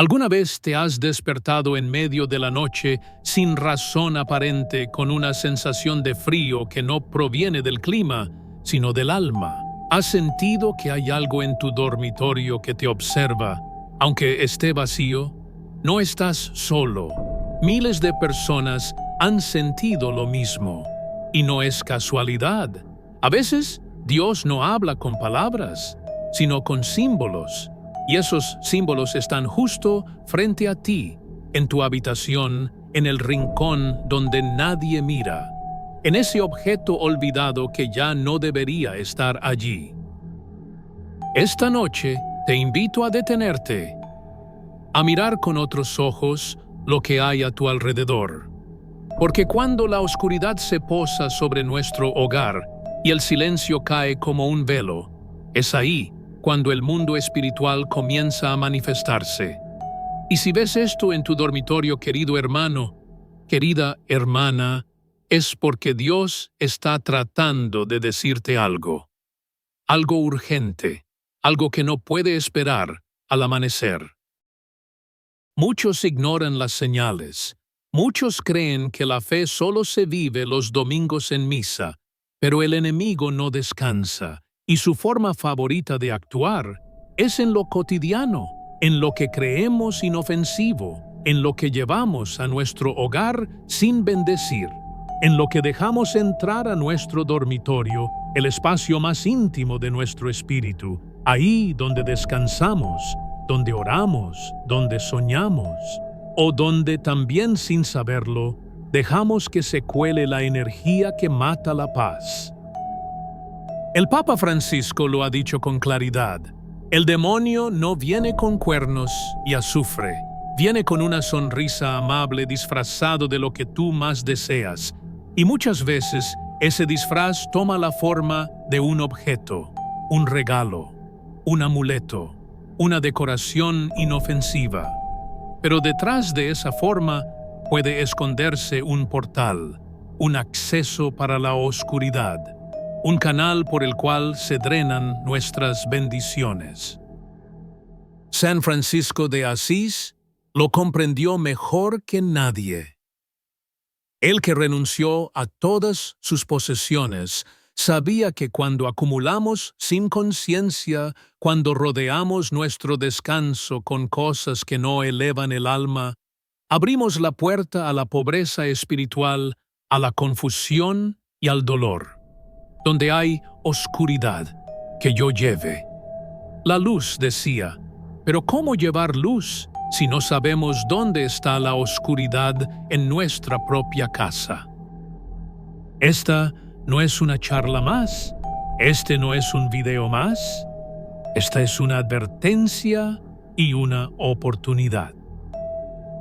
¿Alguna vez te has despertado en medio de la noche sin razón aparente con una sensación de frío que no proviene del clima, sino del alma? ¿Has sentido que hay algo en tu dormitorio que te observa, aunque esté vacío? No estás solo. Miles de personas han sentido lo mismo. Y no es casualidad. A veces, Dios no habla con palabras, sino con símbolos. Y esos símbolos están justo frente a ti, en tu habitación, en el rincón donde nadie mira, en ese objeto olvidado que ya no debería estar allí. Esta noche te invito a detenerte, a mirar con otros ojos lo que hay a tu alrededor. Porque cuando la oscuridad se posa sobre nuestro hogar y el silencio cae como un velo, es ahí cuando el mundo espiritual comienza a manifestarse. Y si ves esto en tu dormitorio, querido hermano, querida hermana, es porque Dios está tratando de decirte algo urgente, algo que no puede esperar al amanecer. Muchos ignoran las señales. Muchos creen que la fe solo se vive los domingos en misa, pero el enemigo no descansa, y su forma favorita de actuar es en lo cotidiano, en lo que creemos inofensivo, en lo que llevamos a nuestro hogar sin bendecir, en lo que dejamos entrar a nuestro dormitorio, el espacio más íntimo de nuestro espíritu, ahí donde descansamos, donde oramos, donde soñamos, o donde también sin saberlo, dejamos que se cuele la energía que mata la paz. El Papa Francisco lo ha dicho con claridad. El demonio no viene con cuernos y azufre, viene con una sonrisa amable disfrazado de lo que tú más deseas, y muchas veces ese disfraz toma la forma de un objeto, un regalo, un amuleto, una decoración inofensiva. Pero detrás de esa forma puede esconderse un portal, un acceso para la oscuridad, un canal por el cual se drenan nuestras bendiciones. San Francisco de Asís lo comprendió mejor que nadie. Él, que renunció a todas sus posesiones, sabía que cuando acumulamos sin conciencia, cuando rodeamos nuestro descanso con cosas que no elevan el alma, abrimos la puerta a la pobreza espiritual, a la confusión y al dolor. Donde hay oscuridad, que yo lleve. La luz, decía, pero ¿cómo llevar luz si no sabemos dónde está la oscuridad en nuestra propia casa? Esta no es una charla más, este no es un video más, esta es una advertencia y una oportunidad.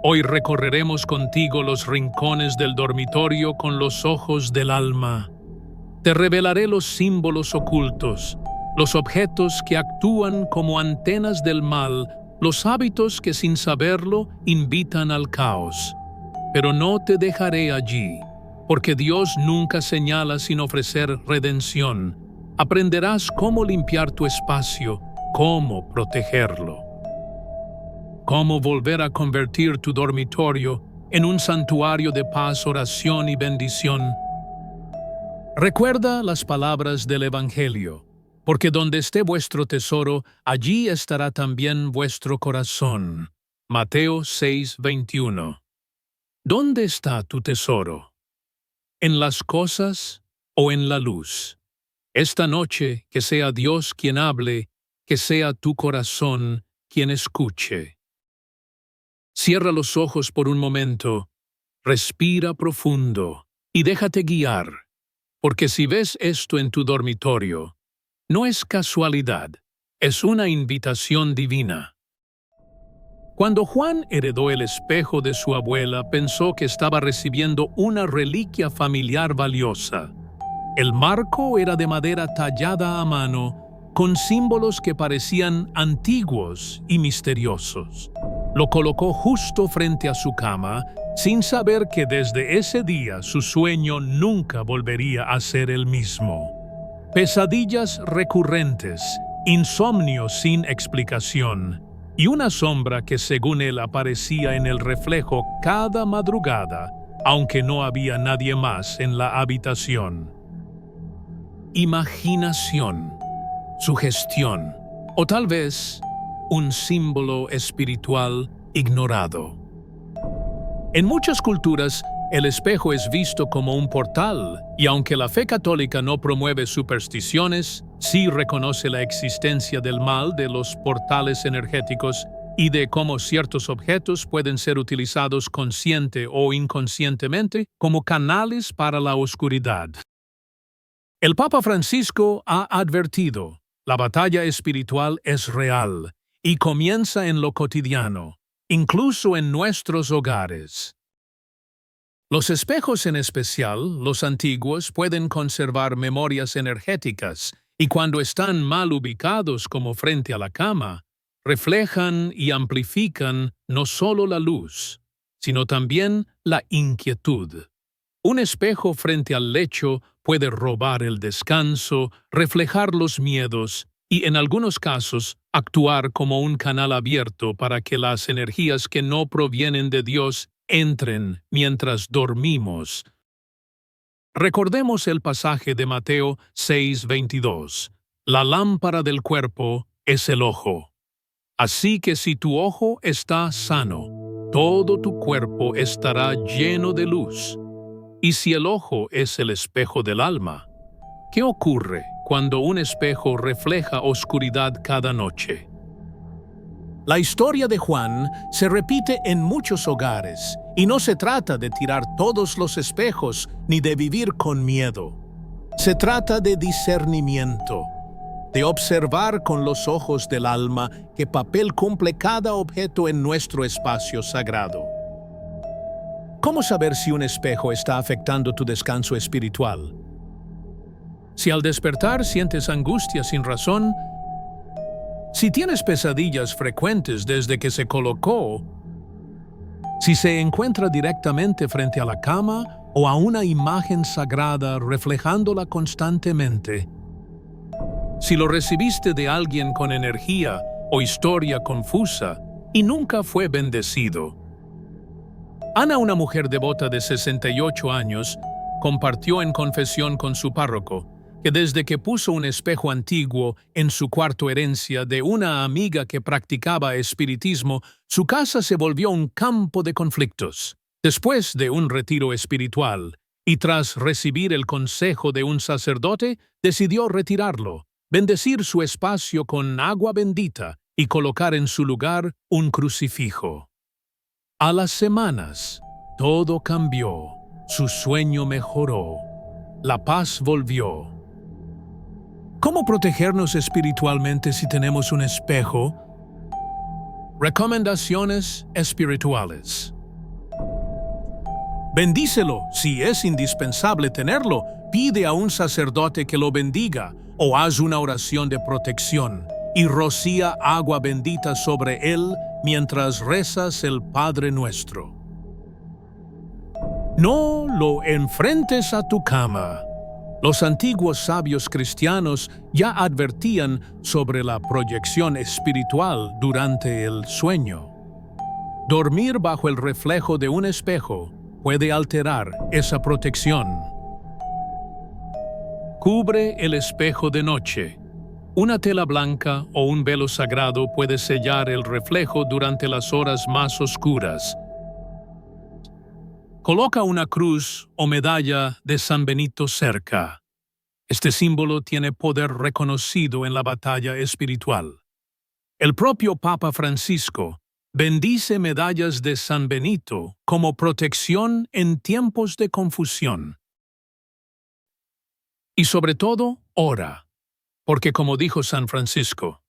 Hoy recorreremos contigo los rincones del dormitorio con los ojos del alma. Te revelaré los símbolos ocultos, los objetos que actúan como antenas del mal, los hábitos que sin saberlo invitan al caos. Pero no te dejaré allí, porque Dios nunca señala sin ofrecer redención. Aprenderás cómo limpiar tu espacio, cómo protegerlo. Cómo volver a convertir tu dormitorio en un santuario de paz, oración y bendición. Recuerda las palabras del Evangelio, porque donde esté vuestro tesoro, allí estará también vuestro corazón. Mateo 6:21. ¿Dónde está tu tesoro? ¿En las cosas o en la luz? Esta noche que sea Dios quien hable, que sea tu corazón quien escuche. Cierra los ojos por un momento, respira profundo y déjate guiar. Porque si ves esto en tu dormitorio, no es casualidad, es una invitación divina. Cuando Juan heredó el espejo de su abuela, pensó que estaba recibiendo una reliquia familiar valiosa. El marco era de madera tallada a mano, con símbolos que parecían antiguos y misteriosos. Lo colocó justo frente a su cama, sin saber que desde ese día su sueño nunca volvería a ser el mismo. Pesadillas recurrentes, insomnio sin explicación y una sombra que según él aparecía en el reflejo cada madrugada, aunque no había nadie más en la habitación. Imaginación, sugestión, o tal vez un símbolo espiritual ignorado. En muchas culturas, el espejo es visto como un portal, y aunque la fe católica no promueve supersticiones, sí reconoce la existencia del mal de los portales energéticos y de cómo ciertos objetos pueden ser utilizados consciente o inconscientemente como canales para la oscuridad. El Papa Francisco ha advertido: la batalla espiritual es real y comienza en lo cotidiano, incluso en nuestros hogares. Los espejos, en especial los antiguos, pueden conservar memorias energéticas y cuando están mal ubicados como frente a la cama, reflejan y amplifican no solo la luz, sino también la inquietud. Un espejo frente al lecho puede robar el descanso, reflejar los miedos y, en algunos casos, actuar como un canal abierto para que las energías que no provienen de Dios entren mientras dormimos. Recordemos el pasaje de Mateo 6:22. La lámpara del cuerpo es el ojo. Así que si tu ojo está sano, todo tu cuerpo estará lleno de luz. Y si el ojo es el espejo del alma, ¿qué ocurre cuando un espejo refleja oscuridad cada noche? La historia de Juan se repite en muchos hogares, y no se trata de tirar todos los espejos ni de vivir con miedo. Se trata de discernimiento, de observar con los ojos del alma qué papel cumple cada objeto en nuestro espacio sagrado. ¿Cómo saber si un espejo está afectando tu descanso espiritual? Si al despertar sientes angustia sin razón, si tienes pesadillas frecuentes desde que se colocó, si se encuentra directamente frente a la cama o a una imagen sagrada reflejándola constantemente, si lo recibiste de alguien con energía o historia confusa y nunca fue bendecido. Ana, una mujer devota de 68 años, compartió en confesión con su párroco que desde que puso un espejo antiguo en su cuarto herencia de una amiga que practicaba espiritismo, su casa se volvió un campo de conflictos. Después de un retiro espiritual y tras recibir el consejo de un sacerdote, decidió retirarlo, bendecir su espacio con agua bendita y colocar en su lugar un crucifijo. A las semanas, todo cambió, su sueño mejoró, la paz volvió. ¿Cómo protegernos espiritualmente si tenemos un espejo? Recomendaciones espirituales. Bendícelo si es indispensable tenerlo. Pide a un sacerdote que lo bendiga o haz una oración de protección y rocía agua bendita sobre él mientras rezas el Padre Nuestro. No lo enfrentes a tu cama. Los antiguos sabios cristianos ya advertían sobre la proyección espiritual durante el sueño. Dormir bajo el reflejo de un espejo puede alterar esa protección. Cubre el espejo de noche. Una tela blanca o un velo sagrado puede sellar el reflejo durante las horas más oscuras. Coloca una cruz o medalla de San Benito cerca. Este símbolo tiene poder reconocido en la batalla espiritual. El propio Papa Francisco bendice medallas de San Benito como protección en tiempos de confusión. Y sobre todo, ora, porque como dijo San Francisco,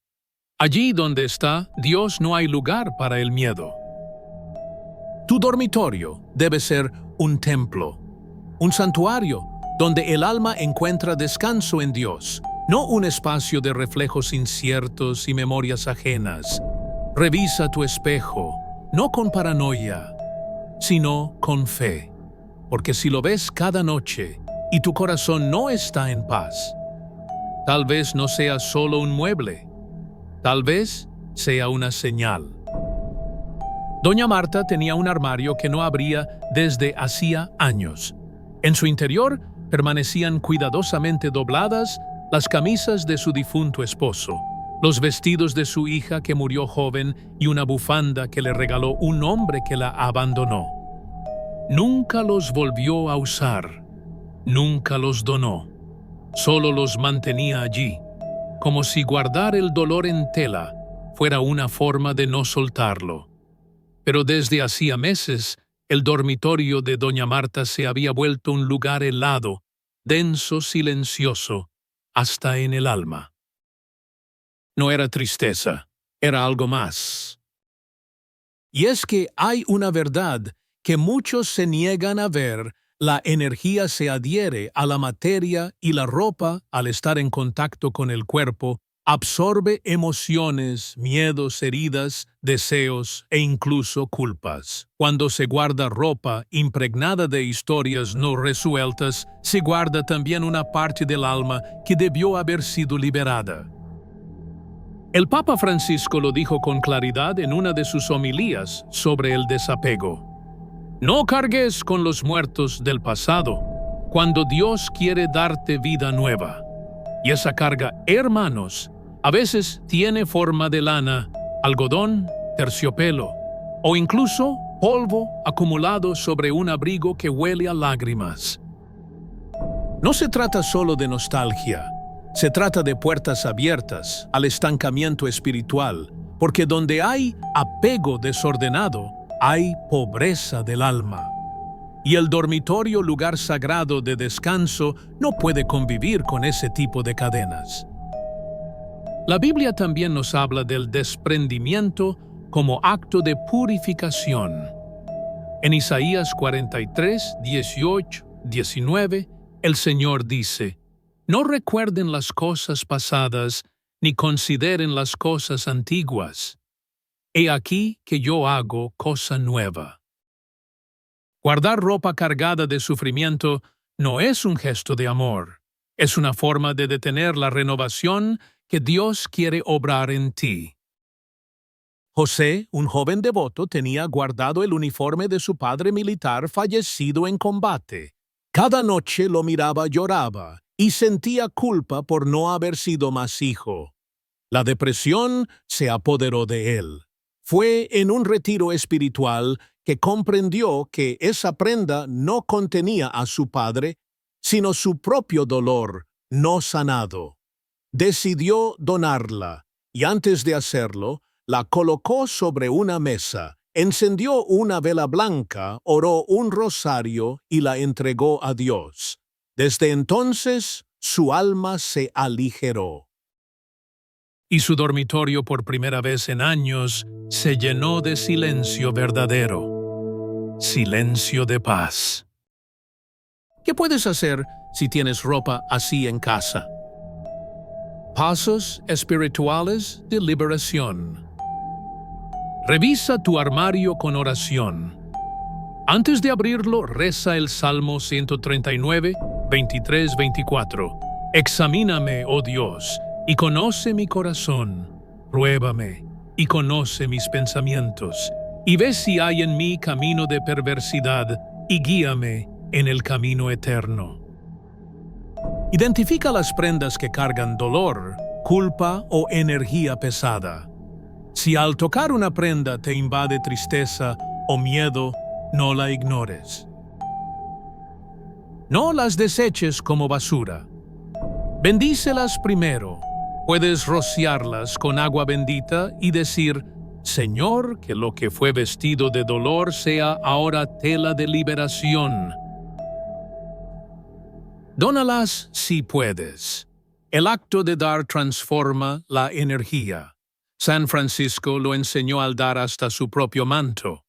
allí donde está Dios no hay lugar para el miedo. Tu dormitorio debe ser un templo, un santuario donde el alma encuentra descanso en Dios, no un espacio de reflejos inciertos y memorias ajenas. Revisa tu espejo, no con paranoia, sino con fe, porque si lo ves cada noche y tu corazón no está en paz, tal vez no sea solo un mueble, tal vez sea una señal. Doña Marta tenía un armario que no abría desde hacía años. En su interior permanecían cuidadosamente dobladas las camisas de su difunto esposo, los vestidos de su hija que murió joven y una bufanda que le regaló un hombre que la abandonó. Nunca los volvió a usar, nunca los donó, solo los mantenía allí, como si guardar el dolor en tela fuera una forma de no soltarlo. Pero desde hacía meses, el dormitorio de doña Marta se había vuelto un lugar helado, denso, silencioso, hasta en el alma. No era tristeza, era algo más. Y es que hay una verdad que muchos se niegan a ver: la energía se adhiere a la materia y la ropa, al estar en contacto con el cuerpo, absorbe emociones, miedos, heridas, deseos e incluso culpas. Cuando se guarda ropa impregnada de historias no resueltas, se guarda también una parte del alma que debió haber sido liberada. El Papa Francisco lo dijo con claridad en una de sus homilías sobre el desapego. No cargues con los muertos del pasado, cuando Dios quiere darte vida nueva. Y esa carga, hermanos, a veces tiene forma de lana, algodón, terciopelo, o incluso polvo acumulado sobre un abrigo que huele a lágrimas. No se trata solo de nostalgia, se trata de puertas abiertas al estancamiento espiritual, porque donde hay apego desordenado, hay pobreza del alma. Y el dormitorio, lugar sagrado de descanso, no puede convivir con ese tipo de cadenas. La Biblia también nos habla del desprendimiento como acto de purificación. En Isaías 43, 18, 19, el Señor dice: No recuerden las cosas pasadas, ni consideren las cosas antiguas. He aquí que yo hago cosa nueva. Guardar ropa cargada de sufrimiento no es un gesto de amor, es una forma de detener la renovación que Dios quiere obrar en ti. José, un joven devoto, tenía guardado el uniforme de su padre militar fallecido en combate. Cada noche lo miraba, lloraba y sentía culpa por no haber sido más hijo. La depresión se apoderó de él. Fue en un retiro espiritual que comprendió que esa prenda no contenía a su padre, sino su propio dolor no sanado. Decidió donarla y antes de hacerlo, la colocó sobre una mesa, encendió una vela blanca, oró un rosario y la entregó a Dios. Desde entonces, su alma se aligeró. Y su dormitorio, por primera vez en años, se llenó de silencio verdadero. Silencio de paz. ¿Qué puedes hacer si tienes ropa así en casa? Pasos espirituales de liberación. Revisa tu armario con oración. Antes de abrirlo, reza el Salmo 139, 23, 24. Examíname, oh Dios, y conoce mi corazón. Pruébame y conoce mis pensamientos, y ve si hay en mí camino de perversidad, y guíame en el camino eterno. Identifica las prendas que cargan dolor, culpa o energía pesada. Si al tocar una prenda te invade tristeza o miedo, no la ignores. No las deseches como basura. Bendícelas primero. Puedes rociarlas con agua bendita y decir: Señor, que lo que fue vestido de dolor sea ahora tela de liberación. Dónalas si puedes. El acto de dar transforma la energía. San Francisco lo enseñó al dar hasta su propio manto.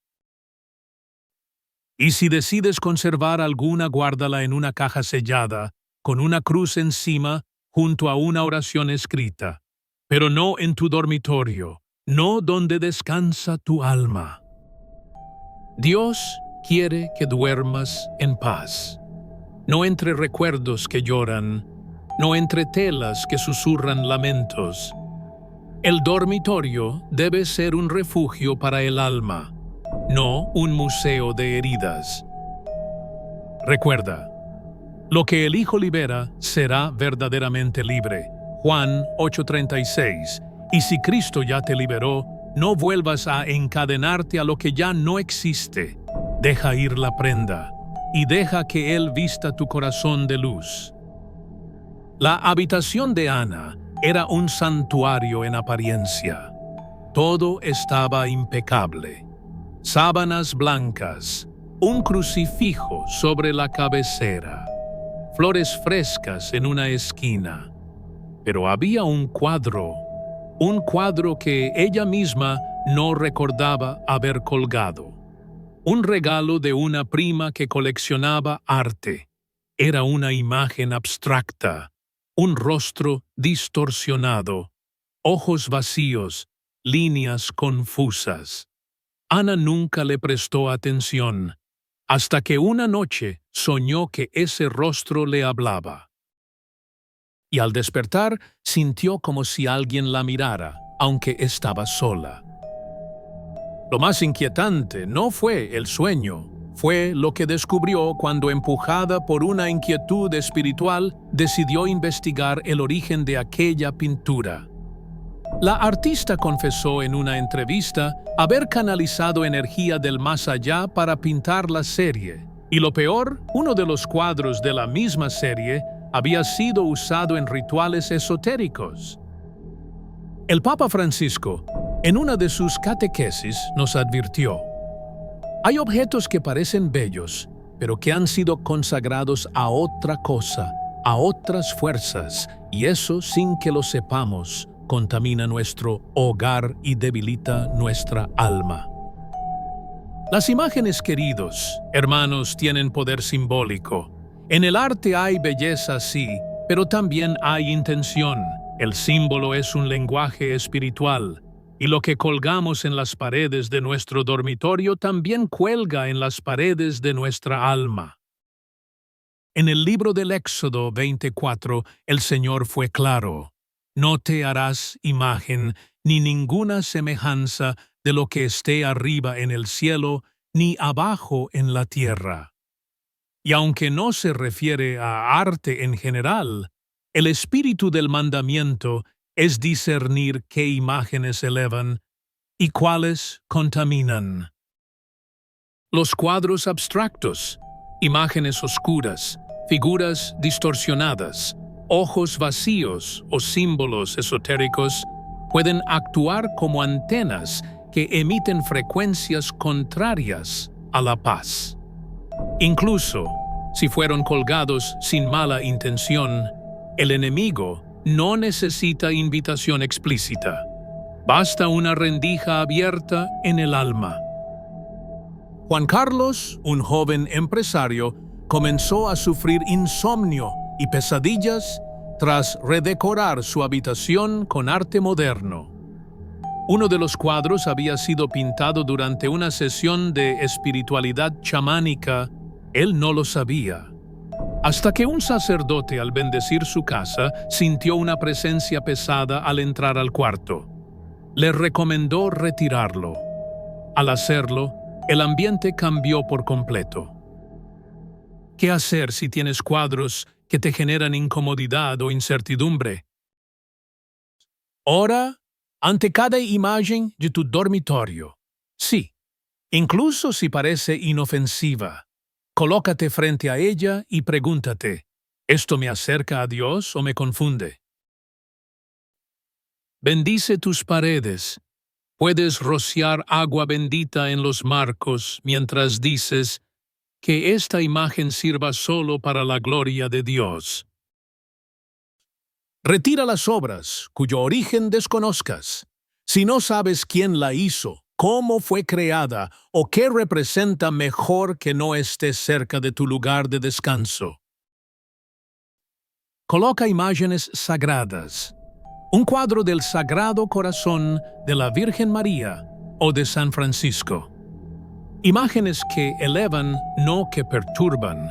Y si decides conservar alguna, guárdala en una caja sellada, con una cruz encima, junto a una oración escrita, pero no en tu dormitorio, no donde descansa tu alma. Dios quiere que duermas en paz, no entre recuerdos que lloran, no entre telas que susurran lamentos. El dormitorio debe ser un refugio para el alma, no un museo de heridas. Recuerda, lo que el Hijo libera será verdaderamente libre. Juan 8:36. Y si Cristo ya te liberó, no vuelvas a encadenarte a lo que ya no existe. Deja ir la prenda y deja que Él vista tu corazón de luz. La habitación de Ana era un santuario en apariencia. Todo estaba impecable. Sábanas blancas, un crucifijo sobre la cabecera, flores frescas en una esquina. Pero había un cuadro que ella misma no recordaba haber colgado. Un regalo de una prima que coleccionaba arte. Era una imagen abstracta, un rostro distorsionado, ojos vacíos, líneas confusas. Ana nunca le prestó atención, hasta que una noche soñó que ese rostro le hablaba. Y al despertar sintió como si alguien la mirara, aunque estaba sola. Lo más inquietante no fue el sueño, fue lo que descubrió cuando, empujada por una inquietud espiritual, decidió investigar el origen de aquella pintura. La artista confesó en una entrevista haber canalizado energía del más allá para pintar la serie. Y lo peor, uno de los cuadros de la misma serie había sido usado en rituales esotéricos. El Papa Francisco, en una de sus catequesis, nos advirtió: hay objetos que parecen bellos, pero que han sido consagrados a otra cosa, a otras fuerzas, y eso, sin que lo sepamos, contamina nuestro hogar y debilita nuestra alma. Las imágenes, queridos hermanos, tienen poder simbólico. En el arte hay belleza, sí, pero también hay intención. El símbolo es un lenguaje espiritual, y lo que colgamos en las paredes de nuestro dormitorio también cuelga en las paredes de nuestra alma. En el libro del Éxodo 24, el Señor fue claro: no te harás imagen ni ninguna semejanza de lo que esté arriba en el cielo, ni abajo en la tierra. Y aunque no se refiere a arte en general, el espíritu del mandamiento es discernir qué imágenes elevan y cuáles contaminan. Los cuadros abstractos, imágenes oscuras, figuras distorsionadas, ojos vacíos o símbolos esotéricos pueden actuar como antenas que emiten frecuencias contrarias a la paz. Incluso si fueron colgados sin mala intención, el enemigo no necesita invitación explícita. Basta una rendija abierta en el alma. Juan Carlos, un joven empresario, comenzó a sufrir insomnio y pesadillas tras redecorar su habitación con arte moderno. Uno de los cuadros había sido pintado durante una sesión de espiritualidad chamánica. Él no lo sabía. Hasta que un sacerdote, al bendecir su casa, sintió una presencia pesada al entrar al cuarto. Le recomendó retirarlo. Al hacerlo, el ambiente cambió por completo. ¿Qué hacer si tienes cuadros que te generan incomodidad o incertidumbre? Ora ante cada imagen de tu dormitorio. Sí, incluso si parece inofensiva. Colócate frente a ella y pregúntate: ¿esto me acerca a Dios o me confunde? Bendice tus paredes. Puedes rociar agua bendita en los marcos mientras dices: que esta imagen sirva solo para la gloria de Dios. Retira las obras cuyo origen desconozcas. Si no sabes quién la hizo, cómo fue creada o qué representa, mejor que no estés cerca de tu lugar de descanso. Coloca imágenes sagradas. Un cuadro del Sagrado Corazón de la Virgen María o de San Francisco. Imágenes que elevan, no que perturban.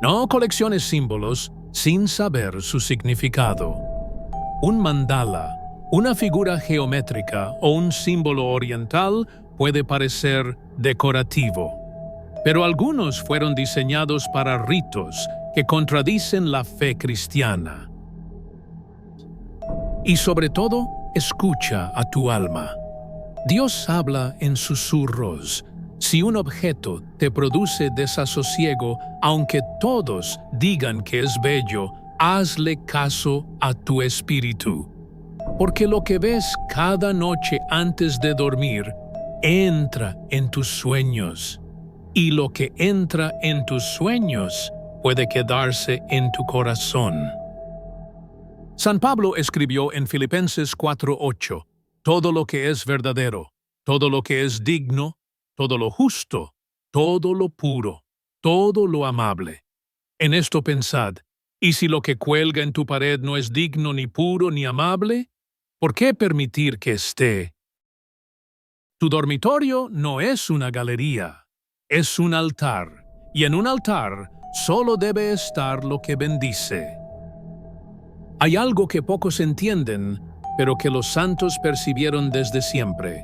No colecciones símbolos sin saber su significado. Un mandala, una figura geométrica o un símbolo oriental puede parecer decorativo, pero algunos fueron diseñados para ritos que contradicen la fe cristiana. Y sobre todo, escucha a tu alma. Dios habla en susurros. Si un objeto te produce desasosiego, aunque todos digan que es bello, hazle caso a tu espíritu. Porque lo que ves cada noche antes de dormir entra en tus sueños. Y lo que entra en tus sueños puede quedarse en tu corazón. San Pablo escribió en Filipenses 4:8, todo lo que es verdadero, todo lo que es digno, todo lo justo, todo lo puro, todo lo amable. En esto pensad, ¿y si lo que cuelga en tu pared no es digno, ni puro, ni amable? ¿Por qué permitir que esté? Tu dormitorio no es una galería, es un altar, y en un altar solo debe estar lo que bendice. Hay algo que pocos entienden, pero que los santos percibieron desde siempre.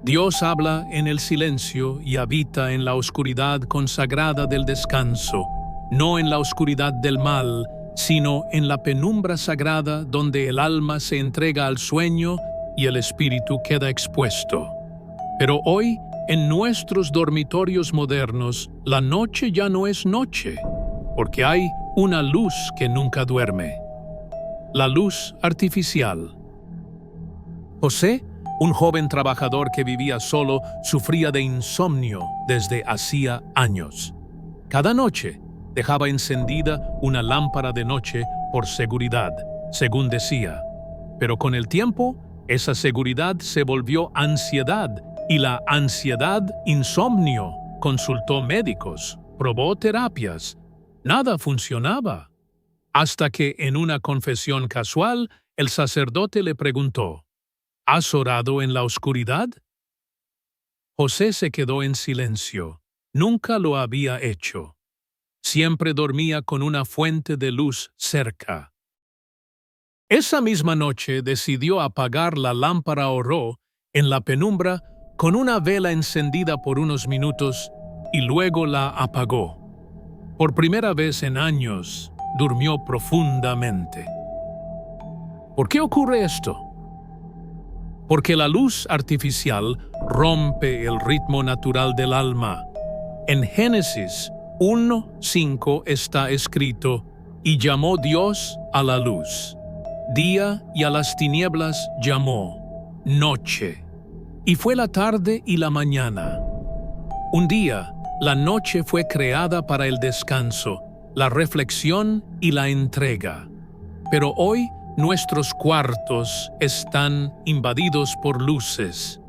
Dios habla en el silencio y habita en la oscuridad consagrada del descanso, no en la oscuridad del mal, sino en la penumbra sagrada donde el alma se entrega al sueño y el espíritu queda expuesto. Pero hoy, en nuestros dormitorios modernos, la noche ya no es noche, porque hay una luz que nunca duerme. La luz artificial. José, un joven trabajador que vivía solo, sufría de insomnio desde hacía años. Cada noche dejaba encendida una lámpara de noche por seguridad, según decía. Pero con el tiempo, esa seguridad se volvió ansiedad y la ansiedad insomnio. Consultó médicos, probó terapias. Nada funcionaba. Hasta que en una confesión casual, el sacerdote le preguntó, ¿has orado en la oscuridad? José se quedó en silencio. Nunca lo había hecho. Siempre dormía con una fuente de luz cerca. Esa misma noche decidió apagar la lámpara. Oró en la penumbra con una vela encendida por unos minutos y luego la apagó. Por primera vez en años, durmió profundamente. ¿Por qué ocurre esto? Porque la luz artificial rompe el ritmo natural del alma. En Génesis 1:5 está escrito, y llamó Dios a la luz. Día y a las tinieblas llamó noche. Y fue la tarde y la mañana. Un día, la noche fue creada para el descanso, la reflexión y la entrega. Pero hoy nuestros cuartos están invadidos por luces.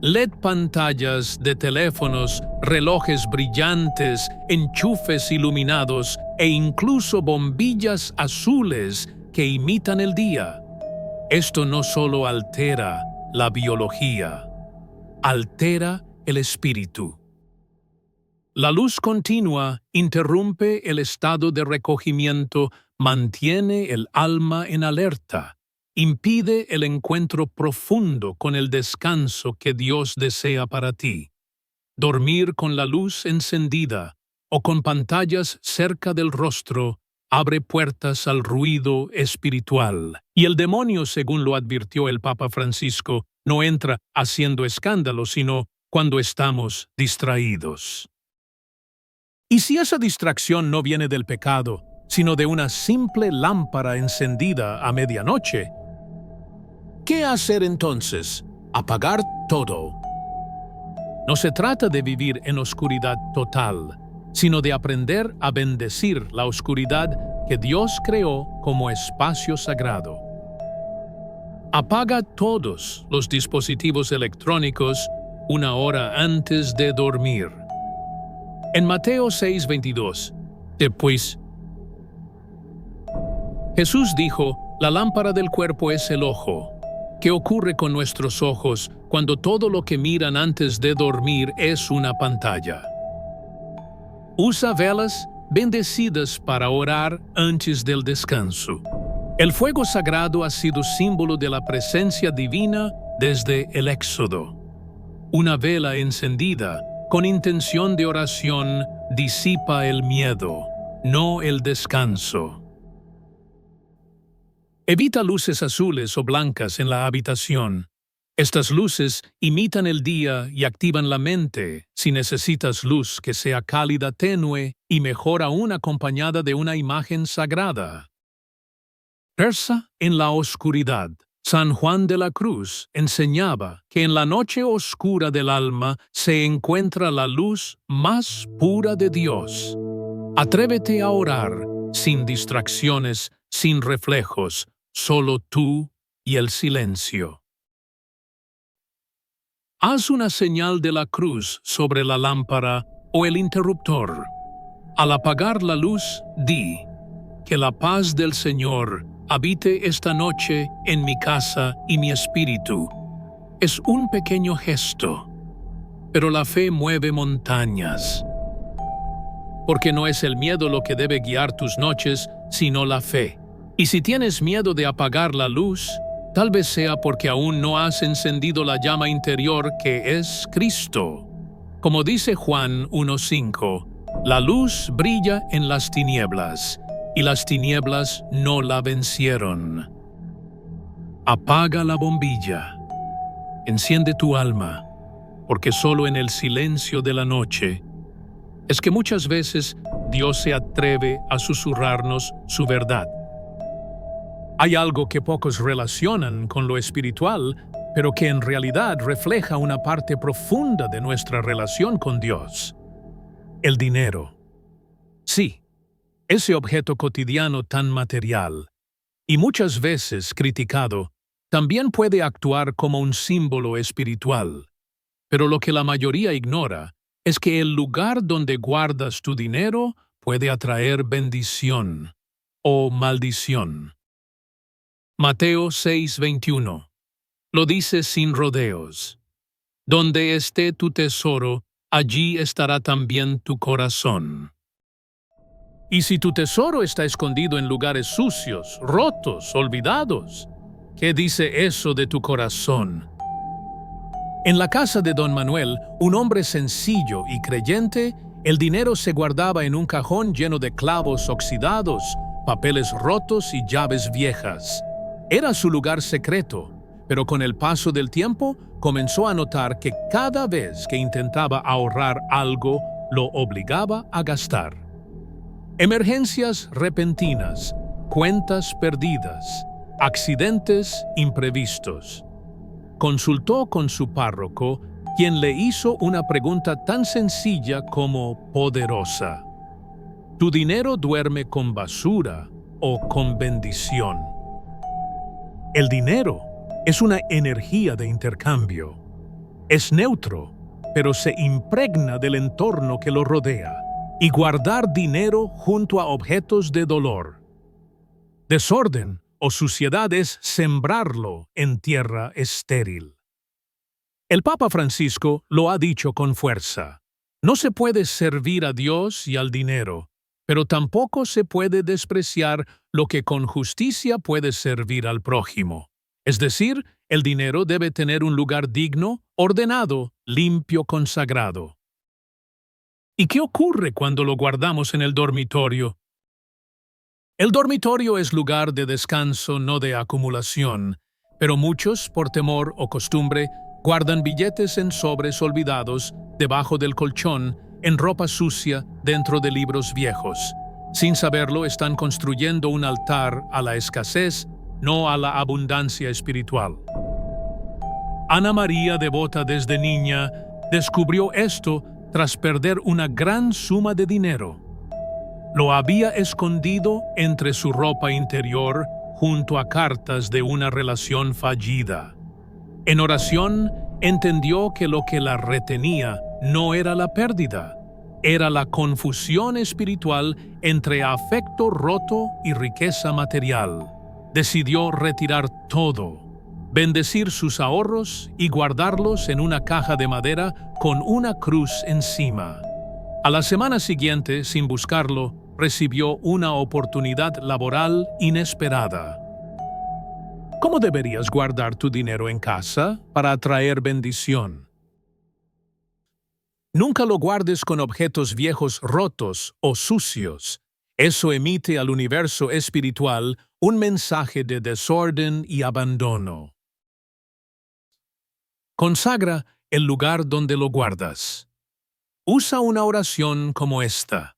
LED pantallas de teléfonos, relojes brillantes, enchufes iluminados e incluso bombillas azules que imitan el día. Esto no solo altera la biología, altera el espíritu. La luz continua interrumpe el estado de recogimiento, mantiene el alma en alerta, impide el encuentro profundo con el descanso que Dios desea para ti. Dormir con la luz encendida o con pantallas cerca del rostro abre puertas al ruido espiritual. Y el demonio, según lo advirtió el Papa Francisco, no entra haciendo escándalo, sino cuando estamos distraídos. ¿Y si esa distracción no viene del pecado, sino de una simple lámpara encendida a medianoche? ¿Qué hacer entonces? Apagar todo. No se trata de vivir en oscuridad total, sino de aprender a bendecir la oscuridad que Dios creó como espacio sagrado. Apaga todos los dispositivos electrónicos una hora antes de dormir. En Mateo 6:22, después, Jesús dijo, la lámpara del cuerpo es el ojo. ¿Qué ocurre con nuestros ojos cuando todo lo que miran antes de dormir es una pantalla? Usa velas bendecidas para orar antes del descanso. El fuego sagrado ha sido símbolo de la presencia divina desde el Éxodo. Una vela encendida con intención de oración disipa el miedo, no el descanso. Evita luces azules o blancas en la habitación. Estas luces imitan el día y activan la mente si necesitas luz que sea cálida, tenue y mejor aún acompañada de una imagen sagrada. Reza en la oscuridad. San Juan de la Cruz enseñaba que en la noche oscura del alma se encuentra la luz más pura de Dios. Atrévete a orar sin distracciones, sin reflejos, solo tú y el silencio. Haz una señal de la cruz sobre la lámpara o el interruptor. Al apagar la luz, di: que la paz del Señor habite esta noche en mi casa y mi espíritu. Es un pequeño gesto, pero la fe mueve montañas. Porque no es el miedo lo que debe guiar tus noches, sino la fe. Y si tienes miedo de apagar la luz, tal vez sea porque aún no has encendido la llama interior que es Cristo. Como dice Juan 1:5, la luz brilla en las tinieblas, y las tinieblas no la vencieron. Apaga la bombilla. Enciende tu alma, porque solo en el silencio de la noche es que muchas veces Dios se atreve a susurrarnos su verdad. Hay algo que pocos relacionan con lo espiritual, pero que en realidad refleja una parte profunda de nuestra relación con Dios: el dinero. Sí, ese objeto cotidiano tan material, y muchas veces criticado, también puede actuar como un símbolo espiritual. Pero lo que la mayoría ignora es que el lugar donde guardas tu dinero puede atraer bendición o maldición. Mateo 6:21. Lo dice sin rodeos. Donde esté tu tesoro, allí estará también tu corazón. Y si tu tesoro está escondido en lugares sucios, rotos, olvidados, ¿qué dice eso de tu corazón? En la casa de don Manuel, un hombre sencillo y creyente, el dinero se guardaba en un cajón lleno de clavos oxidados, papeles rotos y llaves viejas. Era su lugar secreto, pero con el paso del tiempo comenzó a notar que cada vez que intentaba ahorrar algo, lo obligaba a gastar. Emergencias repentinas, cuentas perdidas, accidentes imprevistos. Consultó con su párroco, quien le hizo una pregunta tan sencilla como poderosa: ¿tu dinero duerme con basura o con bendición? El dinero es una energía de intercambio. Es neutro, pero se impregna del entorno que lo rodea. Y guardar dinero junto a objetos de dolor, desorden o suciedad es sembrarlo en tierra estéril. El Papa Francisco lo ha dicho con fuerza: no se puede servir a Dios y al dinero, pero tampoco se puede despreciar lo que con justicia puede servir al prójimo. Es decir, el dinero debe tener un lugar digno, ordenado, limpio, consagrado. ¿Y qué ocurre cuando lo guardamos en el dormitorio? El dormitorio es lugar de descanso, no de acumulación, pero muchos, por temor o costumbre, guardan billetes en sobres olvidados, debajo del colchón, en ropa sucia, dentro de libros viejos. Sin saberlo, están construyendo un altar a la escasez, no a la abundancia espiritual. Ana María, devota desde niña, descubrió esto tras perder una gran suma de dinero. Lo había escondido entre su ropa interior junto a cartas de una relación fallida. En oración, entendió que lo que la retenía no era la pérdida, era la confusión espiritual entre afecto roto y riqueza material. Decidió retirar todo, bendecir sus ahorros y guardarlos en una caja de madera con una cruz encima. A la semana siguiente, sin buscarlo, recibió una oportunidad laboral inesperada. ¿Cómo deberías guardar tu dinero en casa para atraer bendición? Nunca lo guardes con objetos viejos rotos o sucios. Eso emite al universo espiritual un mensaje de desorden y abandono. Consagra el lugar donde lo guardas. Usa una oración como esta: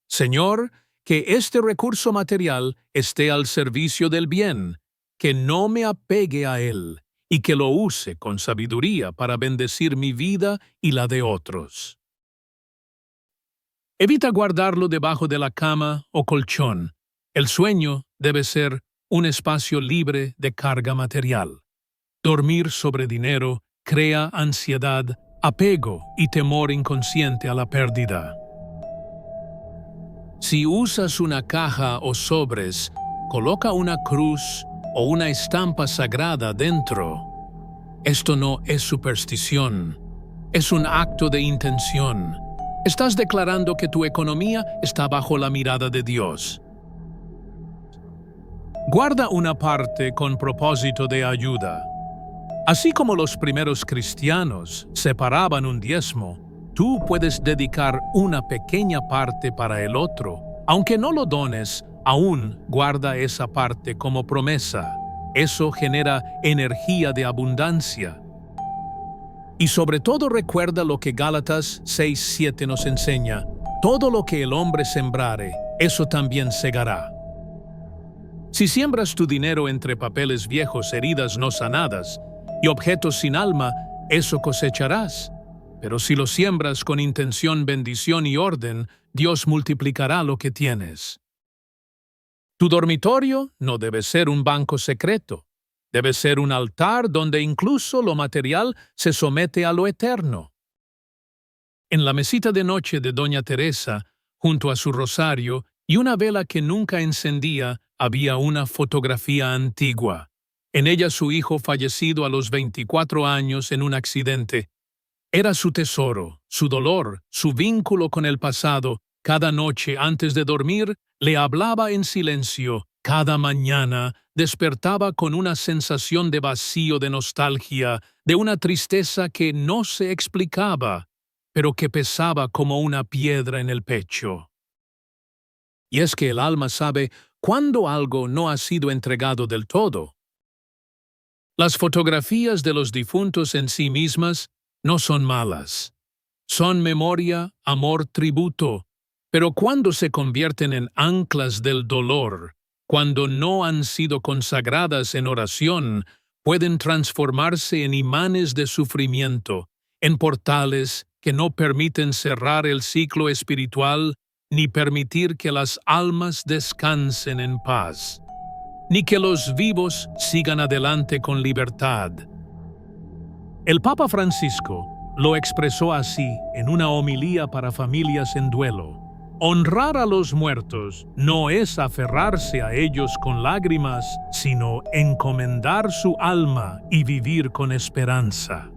Señor, que este recurso material esté al servicio del bien, que no me apegue a él, y que lo use con sabiduría para bendecir mi vida y la de otros. Evita guardarlo debajo de la cama o colchón. El sueño debe ser un espacio libre de carga material. Dormir sobre dinero crea ansiedad, apego y temor inconsciente a la pérdida. Si usas una caja o sobres, coloca una cruz o una estampa sagrada dentro. Esto no es superstición, es un acto de intención. Estás declarando que tu economía está bajo la mirada de Dios. Guarda una parte con propósito de ayuda. Así como los primeros cristianos separaban un diezmo, tú puedes dedicar una pequeña parte para el otro. Aunque no lo dones, aún guarda esa parte como promesa. Eso genera energía de abundancia. Y sobre todo recuerda lo que Gálatas 6:7 nos enseña: todo lo que el hombre sembrare, eso también segará. Si siembras tu dinero entre papeles viejos, heridas no sanadas y objetos sin alma, eso cosecharás. Pero si lo siembras con intención, bendición y orden, Dios multiplicará lo que tienes. Tu dormitorio no debe ser un banco secreto. Debe ser un altar donde incluso lo material se somete a lo eterno. En la mesita de noche de Doña Teresa, junto a su rosario y una vela que nunca encendía, había una fotografía antigua. En ella su hijo fallecido a los 24 años en un accidente. Era su tesoro, su dolor, su vínculo con el pasado. Cada noche antes de dormir le hablaba en silencio. Cada mañana despertaba con una sensación de vacío, de nostalgia, de una tristeza que no se explicaba, pero que pesaba como una piedra en el pecho. Y es que el alma sabe cuándo algo no ha sido entregado del todo. Las fotografías de los difuntos en sí mismas no son malas. Son memoria, amor, tributo, pero cuando se convierten en anclas del dolor, cuando no han sido consagradas en oración, pueden transformarse en imanes de sufrimiento, en portales que no permiten cerrar el ciclo espiritual ni permitir que las almas descansen en paz, ni que los vivos sigan adelante con libertad. El Papa Francisco lo expresó así en una homilía para familias en duelo: honrar a los muertos no es aferrarse a ellos con lágrimas, sino encomendar su alma y vivir con esperanza.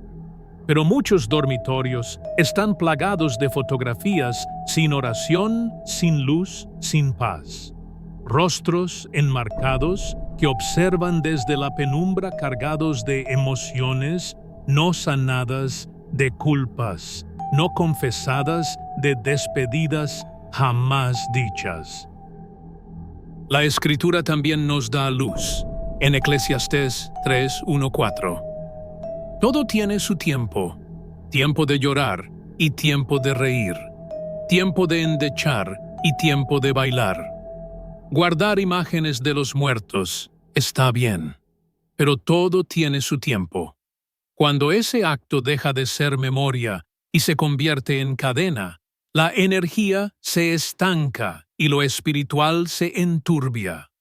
Pero muchos dormitorios están plagados de fotografías sin oración, sin luz, sin paz. Rostros enmarcados que observan desde la penumbra, cargados de emociones no sanadas, de culpas no confesadas, de despedidas jamás dichas. La Escritura también nos da luz. En Eclesiastés 3:1-4. Todo tiene su tiempo: tiempo de llorar y tiempo de reír, tiempo de endechar y tiempo de bailar. Guardar imágenes de los muertos está bien, pero todo tiene su tiempo. Cuando ese acto deja de ser memoria y se convierte en cadena, la energía se estanca y lo espiritual se enturbia.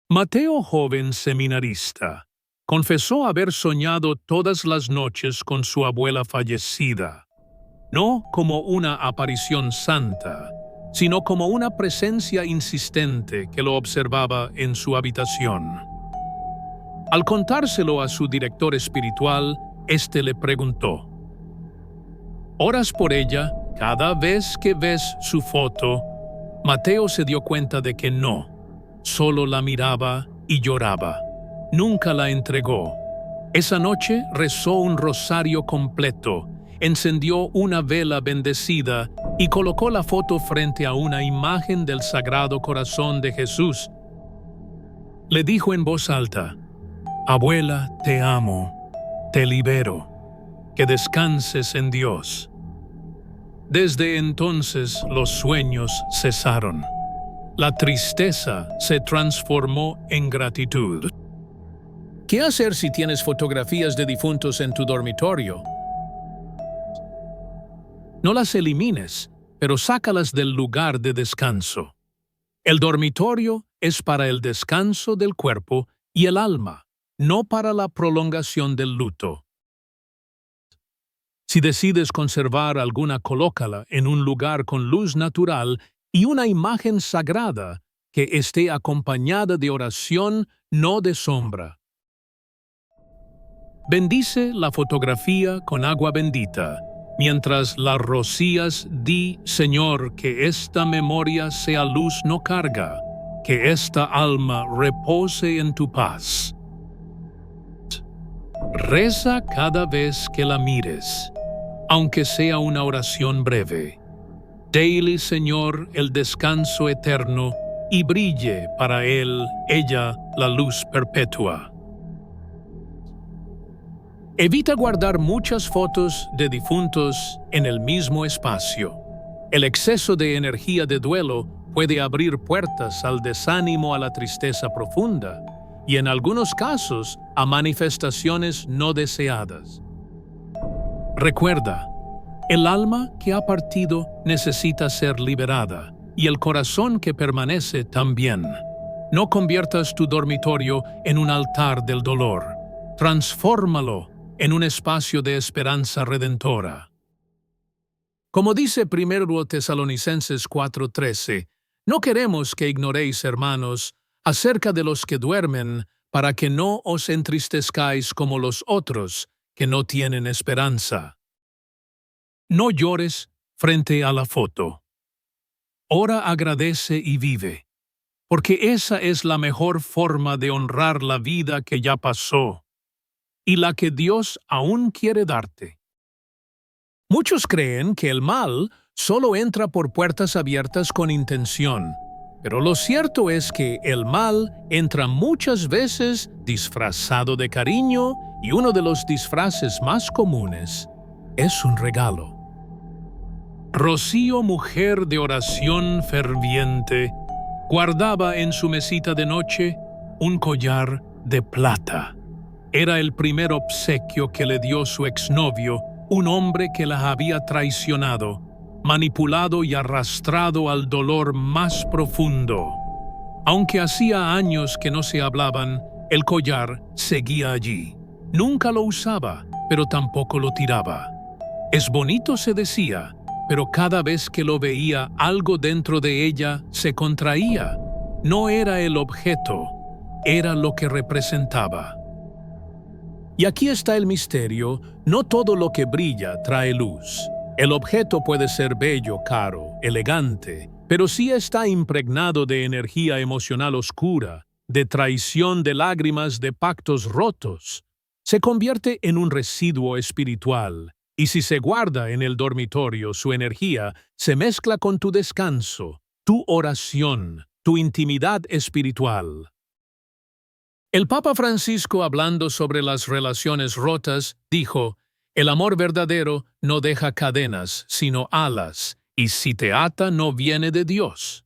Mateo, joven seminarista, confesó haber soñado todas las noches con su abuela fallecida, no como una aparición santa, sino como una presencia insistente que lo observaba en su habitación. Al contárselo a su director espiritual, éste le preguntó: ¿oras por ella cada vez que ves su foto? Mateo se dio cuenta de que no, solo la miraba y lloraba. nunca la entregó. Esa noche rezó un rosario completo, encendió una vela bendecida y colocó la foto frente a una imagen del Sagrado Corazón de Jesús. Le dijo en voz alta: «Abuela, te amo, te libero, que descanses en Dios». Desde entonces los sueños cesaron. La tristeza se transformó en gratitud. ¿Qué hacer si tienes fotografías de difuntos en tu dormitorio? No las elimines, pero sácalas del lugar de descanso. El dormitorio es para el descanso del cuerpo y el alma, no para la prolongación del luto. Si decides conservar alguna, colócala en un lugar con luz natural y una imagen sagrada que esté acompañada de oración, no de sombra. Bendice la fotografía con agua bendita. Mientras la rocías, di: «Señor, que esta memoria sea luz no carga, que esta alma repose en tu paz». Reza cada vez que la mires, aunque sea una oración breve. Dale, Señor, el descanso eterno y brille para él, ella, la luz perpetua. Evita guardar muchas fotos de difuntos en el mismo espacio. El exceso de energía de duelo puede abrir puertas al desánimo, a la tristeza profunda y, en algunos casos, a manifestaciones no deseadas. Recuerda, el alma que ha partido necesita ser liberada y el corazón que permanece también. No conviertas tu dormitorio en un altar del dolor. Transfórmalo en un espacio de esperanza redentora. Como dice 1 Tesalonicenses 4:13, no queremos que ignoréis, hermanos, acerca de los que duermen, para que no os entristezcáis como los otros, que no tienen esperanza. No llores frente a la foto. Ora, agradece y vive, porque esa es la mejor forma de honrar la vida que ya pasó y la que Dios aún quiere darte. Muchos creen que el mal solo entra por puertas abiertas con intención, pero lo cierto es que el mal entra muchas veces disfrazado de cariño, y uno de los disfraces más comunes es un regalo. Rocío, mujer de oración ferviente, guardaba en su mesita de noche un collar de plata. Era el primer obsequio que le dio su exnovio, un hombre que la había traicionado, manipulado y arrastrado al dolor más profundo. Aunque hacía años que no se hablaban, el collar seguía allí. Nunca lo usaba, pero tampoco lo tiraba. Es bonito, se decía, pero cada vez que lo veía, algo dentro de ella se contraía. No era el objeto, era lo que representaba. Y aquí está el misterio: no todo lo que brilla trae luz. El objeto puede ser bello, caro, elegante, pero si está impregnado de energía emocional oscura, de traición, de lágrimas, de pactos rotos, se convierte en un residuo espiritual. Y si se guarda en el dormitorio, su energía se mezcla con tu descanso, tu oración, tu intimidad espiritual. El Papa Francisco, hablando sobre las relaciones rotas, dijo: «El amor verdadero no deja cadenas, sino alas, y si te ata no viene de Dios».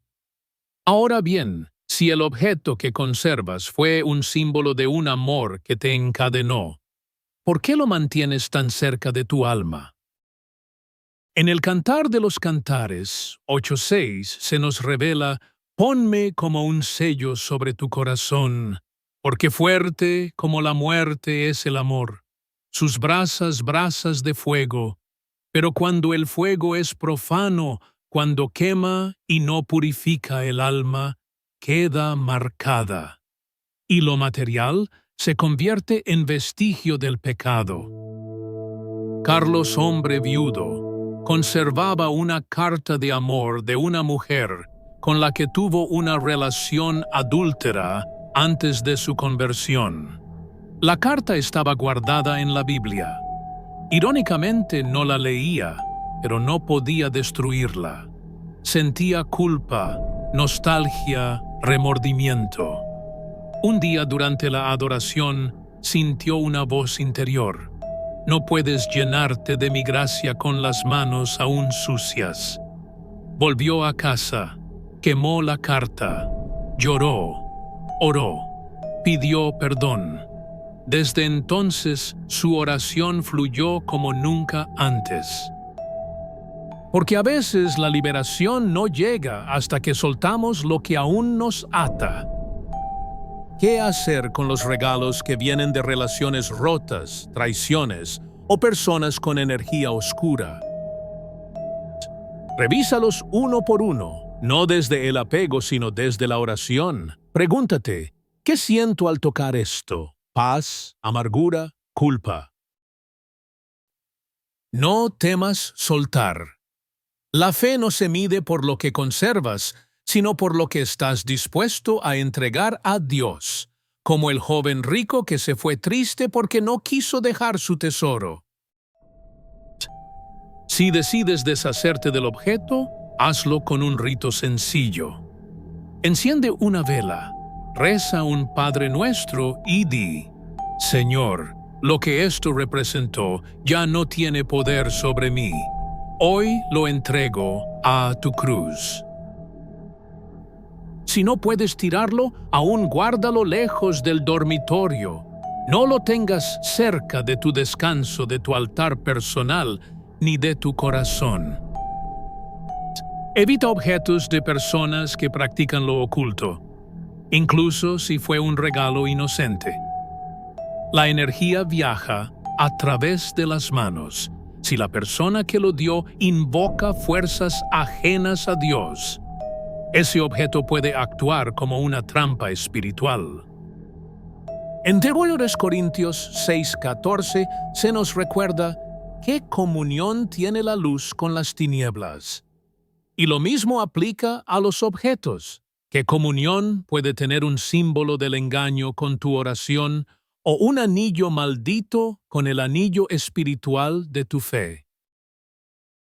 Ahora bien, si el objeto que conservas fue un símbolo de un amor que te encadenó, ¿por qué lo mantienes tan cerca de tu alma? En el Cantar de los Cantares 8:6 se nos revela: «Ponme como un sello sobre tu corazón, porque fuerte como la muerte es el amor, sus brasas, brasas de fuego, pero cuando el fuego es profano, cuando quema y no purifica el alma, queda marcada, y lo material se convierte en vestigio del pecado». Carlos, hombre viudo, conservaba una carta de amor de una mujer con la que tuvo una relación adúltera antes de su conversión. La carta estaba guardada en la Biblia. Irónicamente no la leía, pero no podía destruirla. Sentía culpa, nostalgia, remordimiento. Un día durante la adoración sintió una voz interior. No puedes llenarte de mi gracia con las manos aún sucias. Volvió a casa, quemó la carta, lloró, oró, pidió perdón. Desde entonces su oración fluyó como nunca antes. Porque a veces la liberación no llega hasta que soltamos lo que aún nos ata. ¿Qué hacer con los regalos que vienen de relaciones rotas, traiciones o personas con energía oscura? Revísalos uno por uno, no desde el apego sino desde la oración. Pregúntate, ¿qué siento al tocar esto? ¿Paz, amargura, culpa? No temas soltar. La fe no se mide por lo que conservas, sino por lo que estás dispuesto a entregar a Dios, como el joven rico que se fue triste porque no quiso dejar su tesoro. Si decides deshacerte del objeto, hazlo con un rito sencillo. Enciende una vela, reza un Padre Nuestro y di: Señor, lo que esto representó ya no tiene poder sobre mí. Hoy lo entrego a tu cruz. Si no puedes tirarlo, aún guárdalo lejos del dormitorio. No lo tengas cerca de tu descanso, de tu altar personal, ni de tu corazón. Evita objetos de personas que practican lo oculto, incluso si fue un regalo inocente. La energía viaja a través de las manos. Si la persona que lo dio invoca fuerzas ajenas a Dios, ese objeto puede actuar como una trampa espiritual. En 2 Corintios 6:14 se nos recuerda qué comunión tiene la luz con las tinieblas. Y lo mismo aplica a los objetos. ¿Qué comunión puede tener un símbolo del engaño con tu oración o un anillo maldito con el anillo espiritual de tu fe?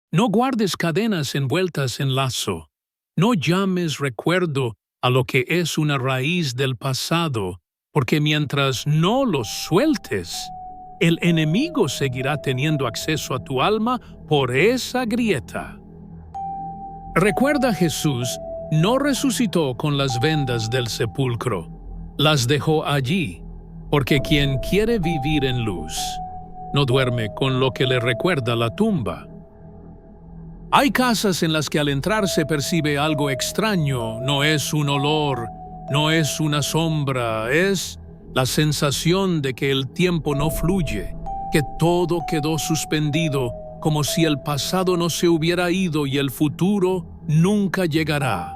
No guardes cadenas envueltas en lazo. No llames recuerdo a lo que es una raíz del pasado, porque mientras no lo sueltes, el enemigo seguirá teniendo acceso a tu alma por esa grieta. Recuerda, Jesús no resucitó con las vendas del sepulcro. Las dejó allí, porque quien quiere vivir en luz no duerme con lo que le recuerda la tumba. Hay casas en las que al entrar se percibe algo extraño. No es un olor, no es una sombra, es la sensación de que el tiempo no fluye, que todo quedó suspendido, como si el pasado no se hubiera ido y el futuro nunca llegará.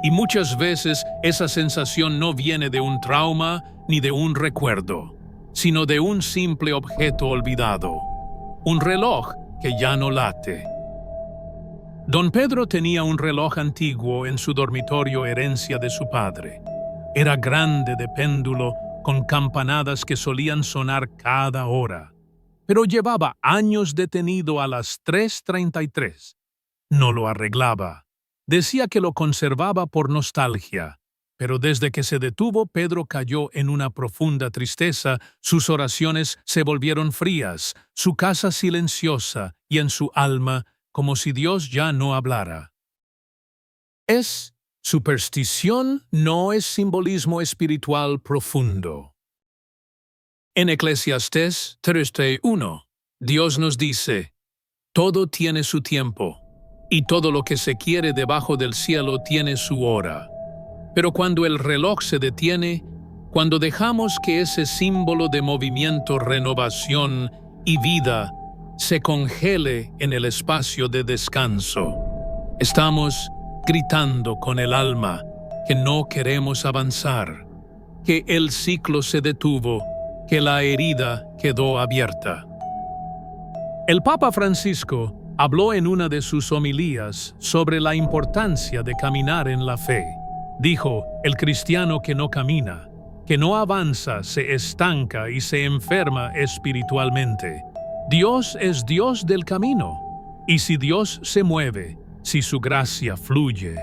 Y muchas veces esa sensación no viene de un trauma ni de un recuerdo, sino de un simple objeto olvidado, un reloj que ya no late. Don Pedro tenía un reloj antiguo en su dormitorio, herencia de su padre. Era grande de péndulo, con campanadas que solían sonar cada hora. Pero llevaba años detenido a las 3:33. No lo arreglaba. Decía que lo conservaba por nostalgia. Pero desde que se detuvo, Pedro cayó en una profunda tristeza, sus oraciones se volvieron frías, su casa silenciosa y en su alma como si Dios ya no hablara. ¿Es superstición? No es simbolismo espiritual profundo. En Eclesiastés 3:1, Dios nos dice: todo tiene su tiempo, y todo lo que se quiere debajo del cielo tiene su hora. Pero cuando el reloj se detiene, cuando dejamos que ese símbolo de movimiento, renovación y vida se congele en el espacio de descanso, estamos gritando con el alma que no queremos avanzar, que el ciclo se detuvo, que la herida quedó abierta. El Papa Francisco habló en una de sus homilías sobre la importancia de caminar en la fe. Dijo: el cristiano que no camina que no avanza, se estanca y se enferma espiritualmente. Dios es Dios del camino, y si Dios se mueve, si su gracia fluye,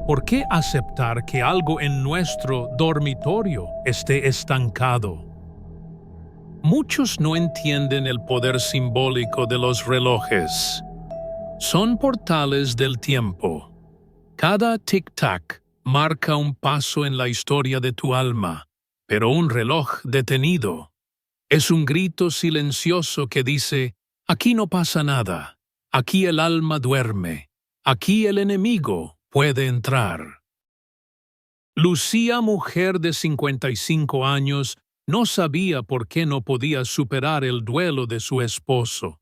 ¿por qué aceptar que algo en nuestro dormitorio esté estancado? Muchos no entienden el poder simbólico de los relojes. Son portales del tiempo. Cada tic-tac marca un paso en la historia de tu alma, pero un reloj detenido es un grito silencioso que dice: aquí no pasa nada, aquí el alma duerme, aquí el enemigo puede entrar. Lucía, mujer de 55 años, no sabía por qué no podía superar el duelo de su esposo.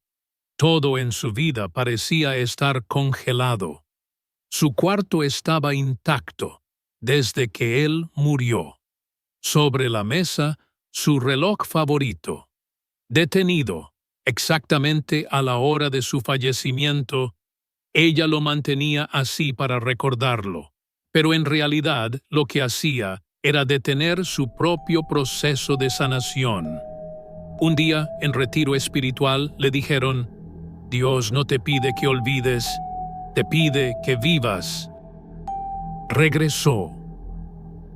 Todo en su vida parecía estar congelado. Su cuarto estaba intacto desde que él murió. Sobre la mesa, su reloj favorito. Detenido, exactamente a la hora de su fallecimiento, ella lo mantenía así para recordarlo, pero en realidad lo que hacía era detener su propio proceso de sanación. Un día, en retiro espiritual, le dijeron: Dios no te pide que olvides, te pide que vivas. Regresó.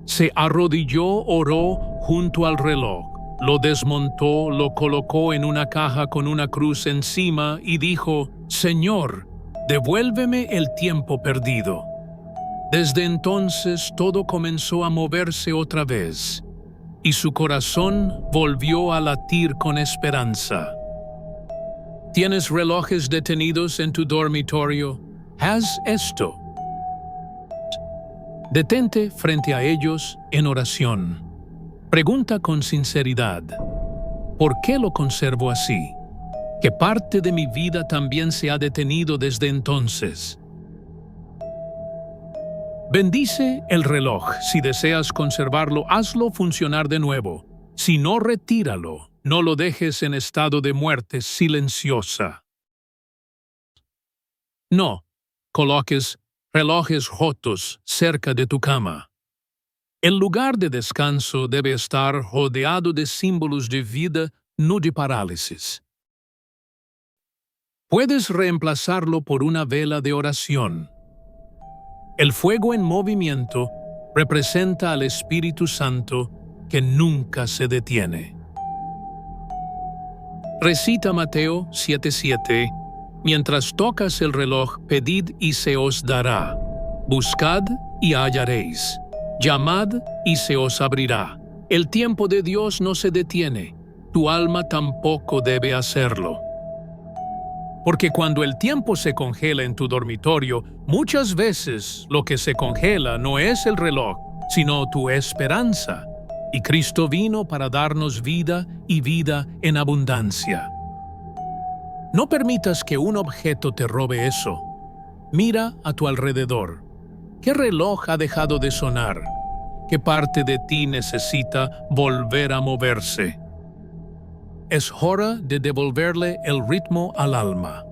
Se arrodilló, oró junto al reloj, lo desmontó, lo colocó en una caja con una cruz encima y dijo: Señor, devuélveme el tiempo perdido. Desde entonces todo comenzó a moverse otra vez, y su corazón volvió a latir con esperanza. ¿Tienes relojes detenidos en tu dormitorio? Haz esto. Detente frente a ellos en oración. Pregunta con sinceridad: ¿por qué lo conservo así? ¿Qué parte de mi vida también se ha detenido desde entonces? Bendice el reloj. Si deseas conservarlo, hazlo funcionar de nuevo. Si no, retíralo. No lo dejes en estado de muerte silenciosa. No coloques relojes rotos cerca de tu cama. El lugar de descanso debe estar rodeado de símbolos de vida, no de parálisis. Puedes reemplazarlo por una vela de oración. El fuego en movimiento representa al Espíritu Santo que nunca se detiene. Recita Mateo 7:7. Mientras tocas el reloj, pedid y se os dará. Buscad y hallaréis. Llamad y se os abrirá. El tiempo de Dios no se detiene. Tu alma tampoco debe hacerlo. Porque cuando el tiempo se congela en tu dormitorio, muchas veces lo que se congela no es el reloj, sino tu esperanza. Y Cristo vino para darnos vida y vida en abundancia. No permitas que un objeto te robe eso. Mira a tu alrededor. ¿Qué reloj ha dejado de sonar? ¿Qué parte de ti necesita volver a moverse? Es hora de devolverle el ritmo al alma.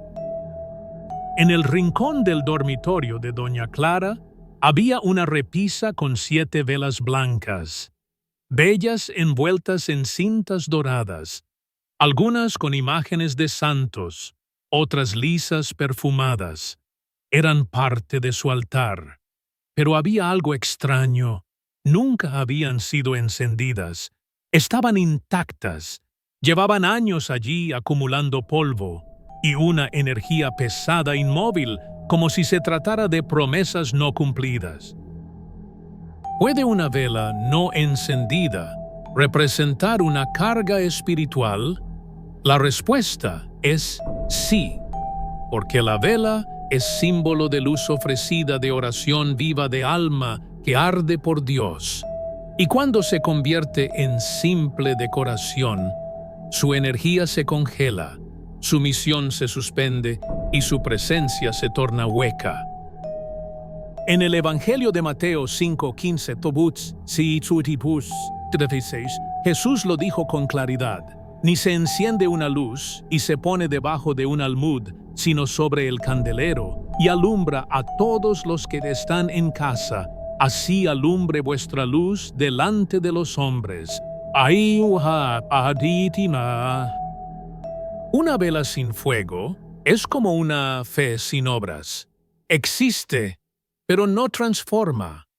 En el rincón del dormitorio de Doña Clara había una repisa con 7 velas blancas, bellas envueltas en cintas doradas, algunas con imágenes de santos, otras lisas perfumadas. Eran parte de su altar. Pero había algo extraño. Nunca habían sido encendidas. Estaban intactas. Llevaban años allí acumulando polvo y una energía pesada, inmóvil, como si se tratara de promesas no cumplidas. ¿Puede una vela no encendida representar una carga espiritual? La respuesta es sí, porque la vela es símbolo de luz ofrecida, de oración viva, de alma que arde por Dios. Y cuando se convierte en simple decoración, su energía se congela, su misión se suspende y su presencia se torna hueca. En el Evangelio de Mateo 5:15, Jesús lo dijo con claridad: ni se enciende una luz y se pone debajo de un almud, sino sobre el candelero, y alumbra a todos los que están en casa. así alumbre vuestra luz delante de los hombres. Una vela sin fuego es como una fe sin obras. Existe, pero no transforma.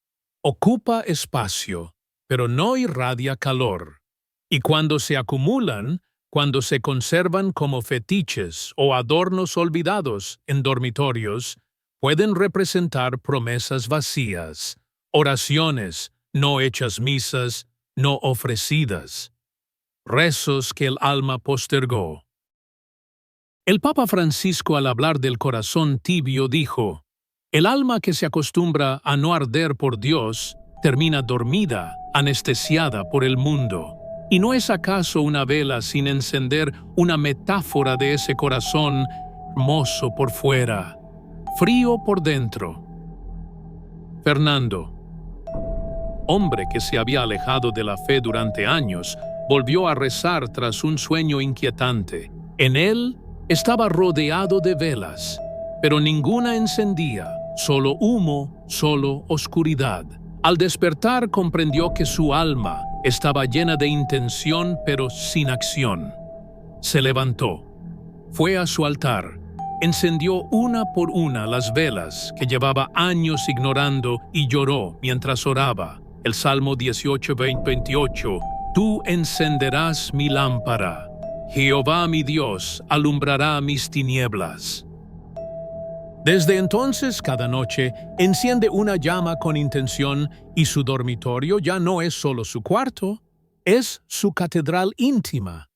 Ocupa espacio, pero no irradia calor. Y cuando se acumulan, cuando se conservan como fetiches o adornos olvidados en dormitorios, pueden representar promesas vacías, oraciones no hechas misas, no ofrecidas, rezos que el alma postergó. El Papa Francisco, al hablar del corazón tibio, dijo: el alma que se acostumbra a no arder por Dios termina dormida, anestesiada por el mundo. ¿Y no es acaso una vela sin encender una metáfora de ese corazón hermoso por fuera, frío por dentro? Fernando, hombre que se había alejado de la fe durante años, volvió a rezar tras un sueño inquietante. En él estaba rodeado de velas, pero ninguna encendía, solo humo, solo oscuridad. Al despertar comprendió que su alma estaba llena de intención pero sin acción. Se levantó, fue a su altar, encendió una por una las velas que llevaba años ignorando y lloró mientras oraba. El Salmo 18:28, Tú encenderás mi lámpara, Jehová mi Dios alumbrará mis tinieblas. Desde entonces, cada noche, enciende una llama con intención y su dormitorio ya no es solo su cuarto, es su catedral íntima.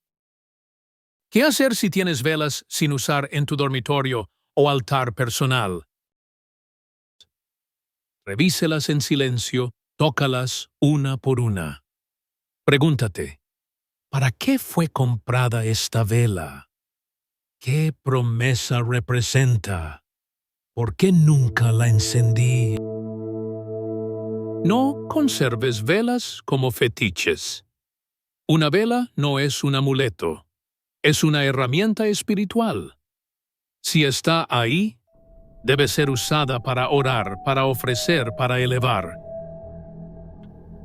¿Qué hacer si tienes velas sin usar en tu dormitorio o altar personal? Revíselas en silencio, tócalas una por una. Pregúntate, ¿para qué fue comprada esta vela? ¿Qué promesa representa? ¿Por qué nunca la encendí? No conserves velas como fetiches. Una vela no es un amuleto, es una herramienta espiritual. Si está ahí, debe ser usada para orar, para ofrecer, para elevar.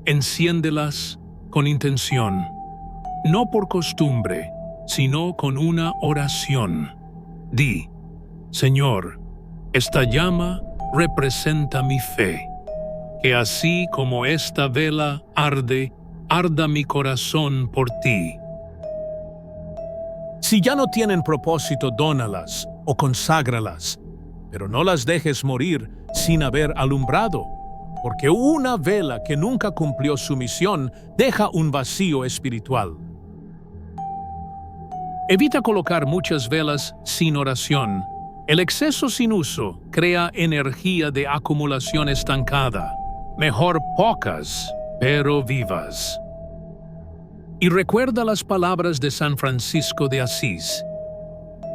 Enciéndelas con intención, no por costumbre, sino con una oración. Di: Señor, esta llama representa mi fe, que así como esta vela arde, arda mi corazón por ti. Si ya no tienen propósito, dónalas o conságralas, pero no las dejes morir sin haber alumbrado, porque una vela que nunca cumplió su misión deja un vacío espiritual. Evita colocar muchas velas sin oración. El exceso sin uso crea energía de acumulación estancada. Mejor pocas, pero vivas. Y recuerda las palabras de San Francisco de Asís: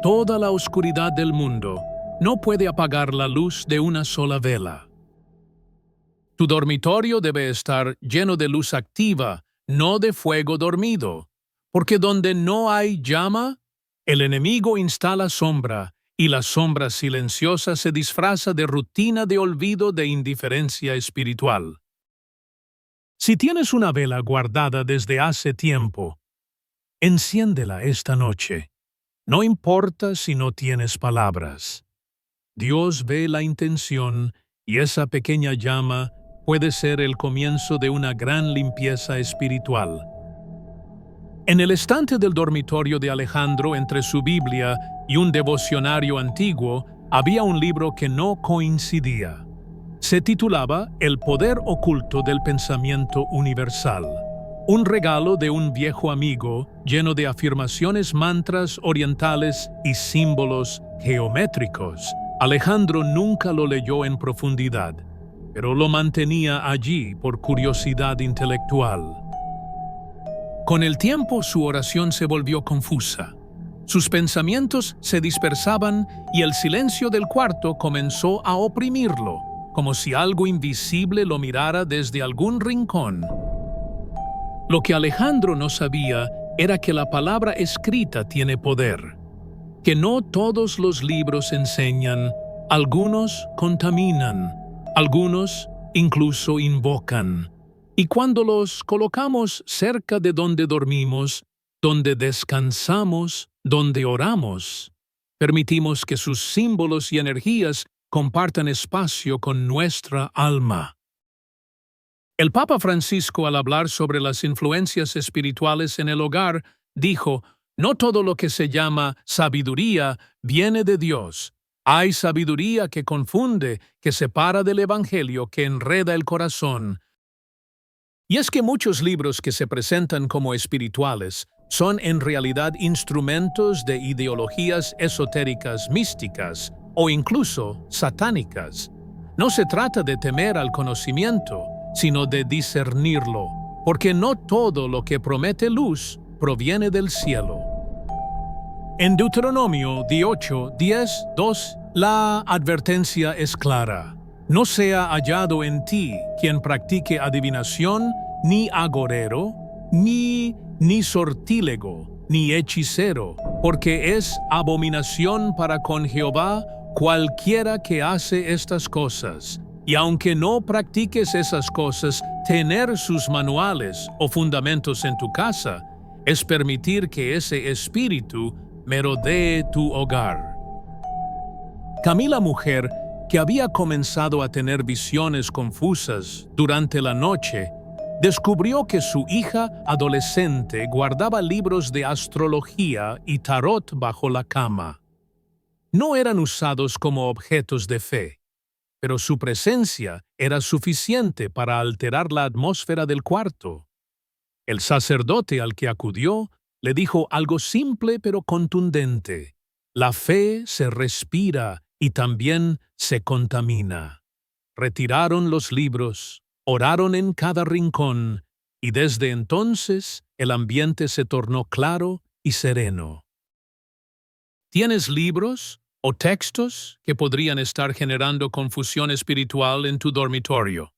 toda la oscuridad del mundo no puede apagar la luz de una sola vela. Tu dormitorio debe estar lleno de luz activa, no de fuego dormido, porque donde no hay llama, el enemigo instala sombra, y la sombra silenciosa se disfraza de rutina, de olvido, de indiferencia espiritual. Si tienes una vela guardada desde hace tiempo, enciéndela esta noche. No importa si no tienes palabras. Dios ve la intención y esa pequeña llama puede ser el comienzo de una gran limpieza espiritual. En el estante del dormitorio de Alejandro, entre su Biblia y un devocionario antiguo, había un libro que no coincidía. Se titulaba El poder oculto del pensamiento universal, un regalo de un viejo amigo lleno de afirmaciones, mantras orientales y símbolos geométricos. Alejandro nunca lo leyó en profundidad, pero lo mantenía allí por curiosidad intelectual. Con el tiempo su oración se volvió confusa. Sus pensamientos se dispersaban y el silencio del cuarto comenzó a oprimirlo, como si algo invisible lo mirara desde algún rincón. Lo que Alejandro no sabía era que la palabra escrita tiene poder, que no todos los libros enseñan, algunos contaminan, algunos incluso invocan. Y cuando los colocamos cerca de donde dormimos, donde descansamos, donde oramos, permitimos que sus símbolos y energías compartan espacio con nuestra alma. El Papa Francisco, al hablar sobre las influencias espirituales en el hogar, dijo: no todo lo que se llama sabiduría viene de Dios. Hay sabiduría que confunde, que separa del Evangelio, que enreda el corazón. Y es que muchos libros que se presentan como espirituales son en realidad instrumentos de ideologías esotéricas místicas o incluso satánicas. No se trata de temer al conocimiento, sino de discernirlo, porque no todo lo que promete luz proviene del cielo. En Deuteronomio 18, 10, 2, la advertencia es clara. No sea hallado en ti quien practique adivinación, ni agorero, ni sortílego, ni hechicero, porque es abominación para con Jehová cualquiera que hace estas cosas. Y aunque no practiques esas cosas, tener sus manuales o fundamentos en tu casa es permitir que ese espíritu merodee tu hogar. Camila, mujer que había comenzado a tener visiones confusas durante la noche, descubrió que su hija adolescente guardaba libros de astrología y tarot bajo la cama. No eran usados como objetos de fe, pero su presencia era suficiente para alterar la atmósfera del cuarto. El sacerdote al que acudió le dijo algo simple pero contundente: la fe se respira y también se contamina. Retiraron los libros, oraron en cada rincón, y desde entonces el ambiente se tornó claro y sereno. ¿Tienes libros o textos que podrían estar generando confusión espiritual en tu dormitorio?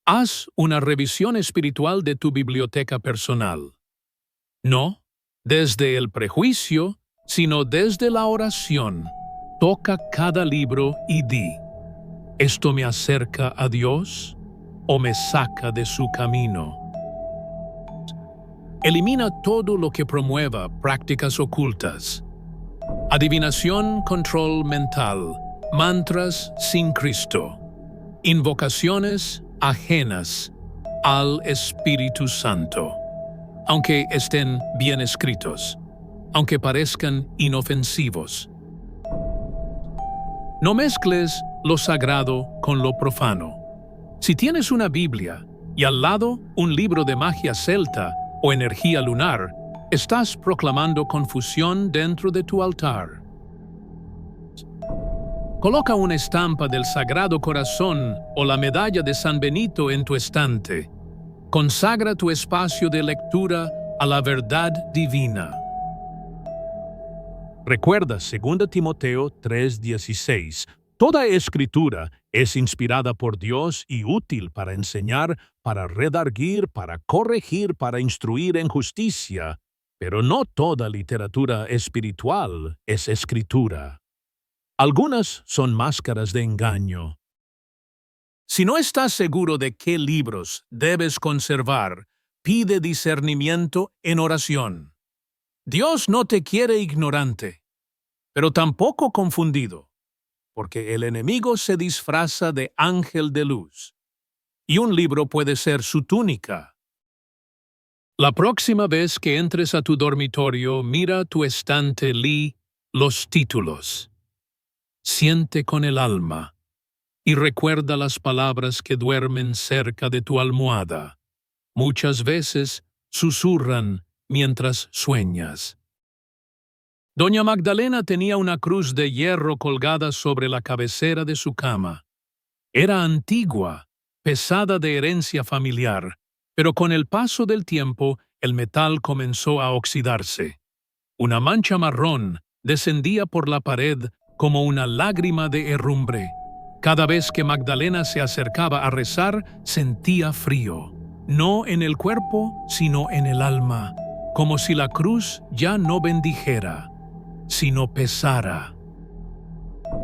Haz una revisión espiritual de tu biblioteca personal. No desde el prejuicio, sino desde la oración. Toca cada libro y di: ¿esto me acerca a Dios o me saca de su camino? Elimina todo lo que promueva prácticas ocultas. Adivinación, control mental, mantras sin Cristo, invocaciones ajenas al Espíritu Santo, aunque estén bien escritos, aunque parezcan inofensivos. No mezcles lo sagrado con lo profano. Si tienes una Biblia y al lado un libro de magia celta o energía lunar, estás proclamando confusión dentro de tu altar. Coloca una estampa del Sagrado Corazón o la medalla de San Benito en tu estante. Consagra tu espacio de lectura a la verdad divina. Recuerda 2 Timoteo 3:16. Toda escritura es inspirada por Dios y útil para enseñar, para redarguir, para corregir, para instruir en justicia. Pero no toda literatura espiritual es escritura. Algunas son máscaras de engaño. Si no estás seguro de qué libros debes conservar, pide discernimiento en oración. Dios no te quiere ignorante, pero tampoco confundido, porque el enemigo se disfraza de ángel de luz, y un libro puede ser su túnica. La próxima vez que entres a tu dormitorio, mira tu estante, lee los títulos. Siente con el alma y recuerda las palabras que duermen cerca de tu almohada. Muchas veces susurran mientras sueñas. Doña Magdalena tenía una cruz de hierro colgada sobre la cabecera de su cama. Era antigua, pesada de herencia familiar, pero con el paso del tiempo el metal comenzó a oxidarse. Una mancha marrón descendía por la pared como una lágrima de herrumbre. Cada vez que Magdalena se acercaba a rezar, sentía frío, no en el cuerpo, sino en el alma, como si la cruz ya no bendijera, sino pesara.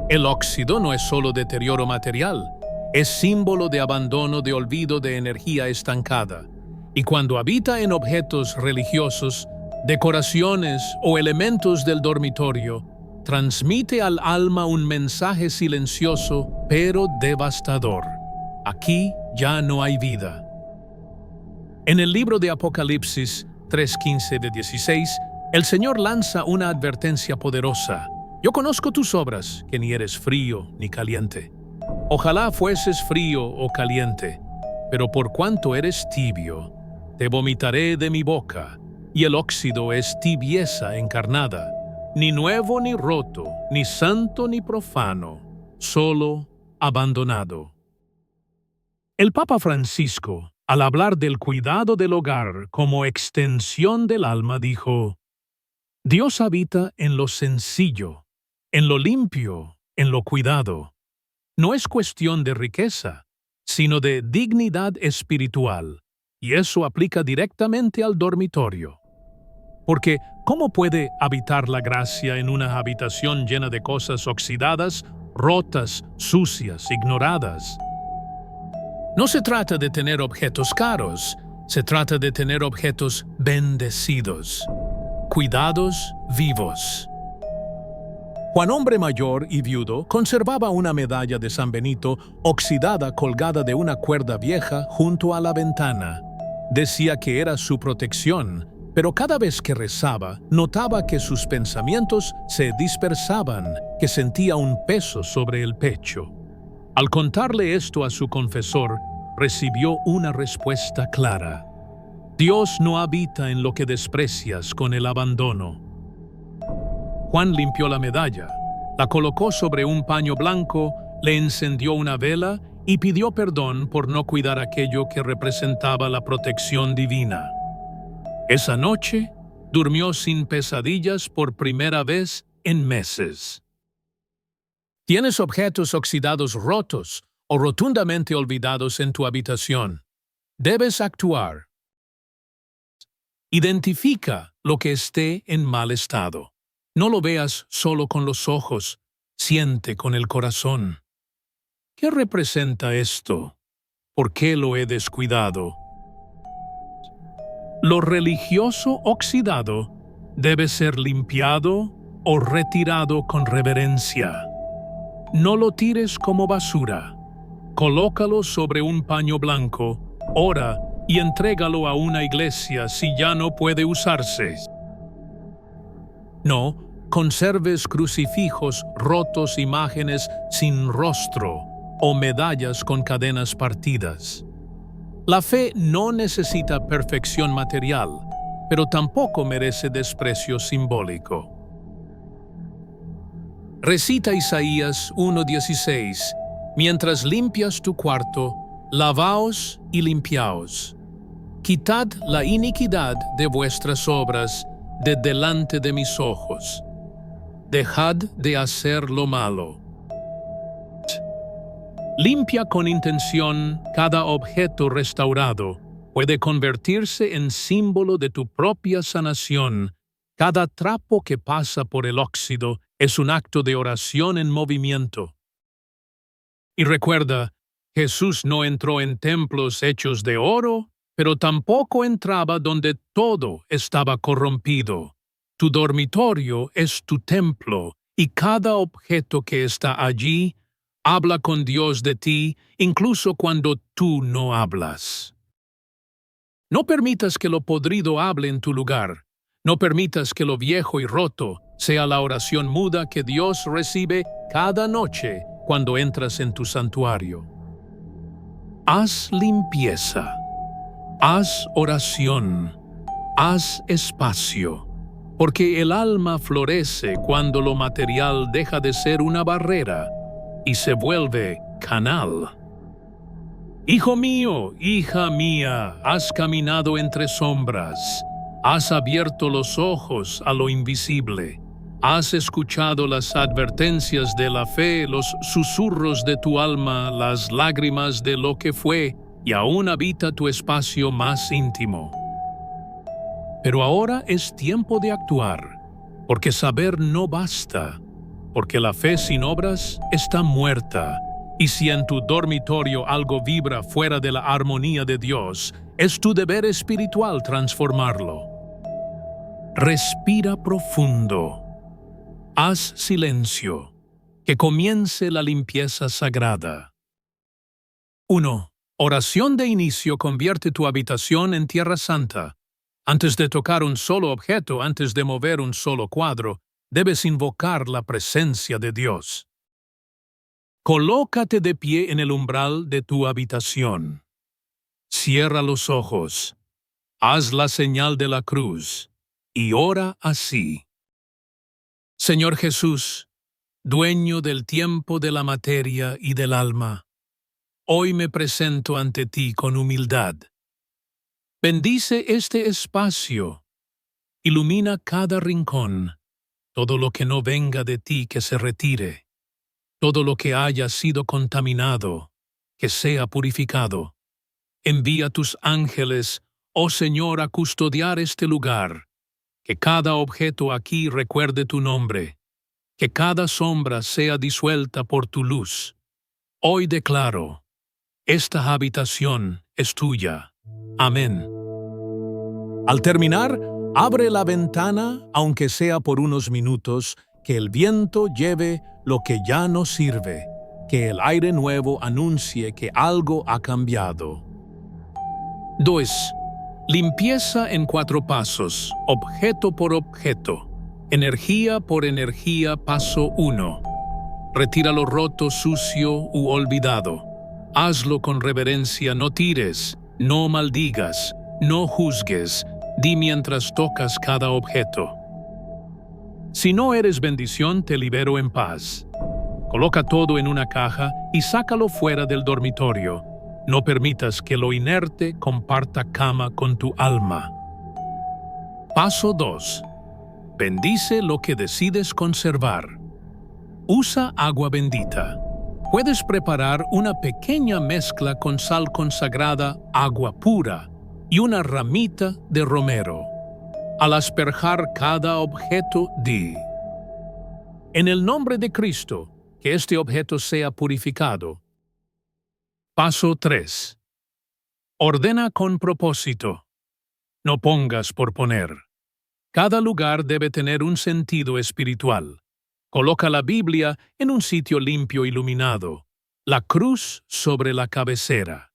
El óxido no es solo deterioro material, Es símbolo de abandono, de olvido, de energía estancada. Y cuando habita en objetos religiosos, decoraciones o elementos del dormitorio, transmite al alma un mensaje silencioso pero devastador. Aquí ya no hay vida. En el libro de Apocalipsis 3:15-16, el Señor lanza una advertencia poderosa. Yo conozco tus obras, que ni eres frío ni caliente. Ojalá fueses frío o caliente, pero por cuanto eres tibio, te vomitaré de mi boca, y el óxido es tibieza encarnada, ni nuevo ni roto, ni santo ni profano, solo abandonado. El Papa Francisco, al hablar del cuidado del hogar como extensión del alma, dijo: Dios habita en lo sencillo, en lo limpio, en lo cuidado. No es cuestión de riqueza, sino de dignidad espiritual, y eso aplica directamente al dormitorio. Porque, ¿cómo puede habitar la gracia en una habitación llena de cosas oxidadas, rotas, sucias, ignoradas? No se trata de tener objetos caros, se trata de tener objetos bendecidos, cuidados vivos. Juan, hombre mayor y viudo, conservaba una medalla de San Benito oxidada colgada de una cuerda vieja junto a la ventana. Decía que era su protección, pero cada vez que rezaba, notaba que sus pensamientos se dispersaban, que sentía un peso sobre el pecho. Al contarle esto a su confesor, recibió una respuesta clara. Dios no habita en lo que desprecias con el abandono. Juan limpió la medalla, la colocó sobre un paño blanco, le encendió una vela y pidió perdón por no cuidar aquello que representaba la protección divina. Esa noche, durmió sin pesadillas por primera vez en meses. ¿Tienes objetos oxidados rotos o rotundamente olvidados en tu habitación? Debes actuar. Identifica lo que esté en mal estado. No lo veas solo con los ojos, siente con el corazón. ¿Qué representa esto? ¿Por qué lo he descuidado? Lo religioso oxidado debe ser limpiado o retirado con reverencia. No lo tires como basura. Colócalo sobre un paño blanco, ora y entrégalo a una iglesia si ya no puede usarse. No conserves crucifijos rotos, imágenes sin rostro o medallas con cadenas partidas. La fe no necesita perfección material, pero tampoco merece desprecio simbólico. Recita Isaías 1:16. Mientras limpias tu cuarto, lavaos y limpiaos. Quitad la iniquidad de vuestras obras de delante de mis ojos. Dejad de hacer lo malo. Limpia con intención cada objeto restaurado. Puede convertirse en símbolo de tu propia sanación. Cada trapo que pasa por el óxido es un acto de oración en movimiento. Y recuerda, Jesús no entró en templos hechos de oro, pero tampoco entraba donde todo estaba corrompido. Tu dormitorio es tu templo, y cada objeto que está allí habla con Dios de ti, incluso cuando tú no hablas. No permitas que lo podrido hable en tu lugar. No permitas que lo viejo y roto sea la oración muda que Dios recibe cada noche cuando entras en tu santuario. Haz limpieza. Haz oración. Haz espacio. Porque el alma florece cuando lo material deja de ser una barrera y se vuelve canal. Hijo mío, hija mía, has caminado entre sombras, has abierto los ojos a lo invisible, has escuchado las advertencias de la fe, los susurros de tu alma, las lágrimas de lo que fue, y aún habita tu espacio más íntimo. Pero ahora es tiempo de actuar, porque saber no basta, porque la fe sin obras está muerta, Y si en tu dormitorio algo vibra fuera de la armonía de Dios, es tu deber espiritual transformarlo. Respira profundo. Haz silencio. Que comience la limpieza sagrada. 1. Oración de inicio convierte tu habitación en tierra santa. Antes de tocar un solo objeto, antes de mover un solo cuadro, debes invocar la presencia de Dios. Colócate de pie en el umbral de tu habitación. Cierra los ojos. Haz la señal de la cruz y ora así. Señor Jesús, dueño del tiempo, de la materia y del alma, hoy me presento ante ti con humildad. Bendice este espacio. Ilumina cada rincón. Todo lo que no venga de ti que se retire. Todo lo que haya sido contaminado, que sea purificado. Envía tus ángeles, oh Señor, a custodiar este lugar. Que cada objeto aquí recuerde tu nombre. Que cada sombra sea disuelta por tu luz. Hoy declaro, esta habitación es tuya. Amén. Al terminar, abre la ventana, aunque sea por unos minutos, que el viento lleve lo que ya no sirve, que el aire nuevo anuncie que algo ha cambiado. 2. Limpieza en 4 pasos, objeto por objeto. Energía por energía, paso 1. Retira lo roto, sucio u olvidado. Hazlo con reverencia, no tires, no maldigas, no juzgues, di mientras tocas cada objeto. Si no eres bendición, te libero en paz. Coloca todo en una caja y sácalo fuera del dormitorio. No permitas que lo inerte comparta cama con tu alma. Paso 2. Bendice lo que decides conservar. Usa agua bendita. Puedes preparar una pequeña mezcla con sal consagrada, agua pura y una ramita de romero. Al asperjar cada objeto, di: en el nombre de Cristo, que este objeto sea purificado. Paso 3. Ordena con propósito. No pongas por poner. Cada lugar debe tener un sentido espiritual. Coloca la Biblia en un sitio limpio iluminado. La cruz sobre la cabecera.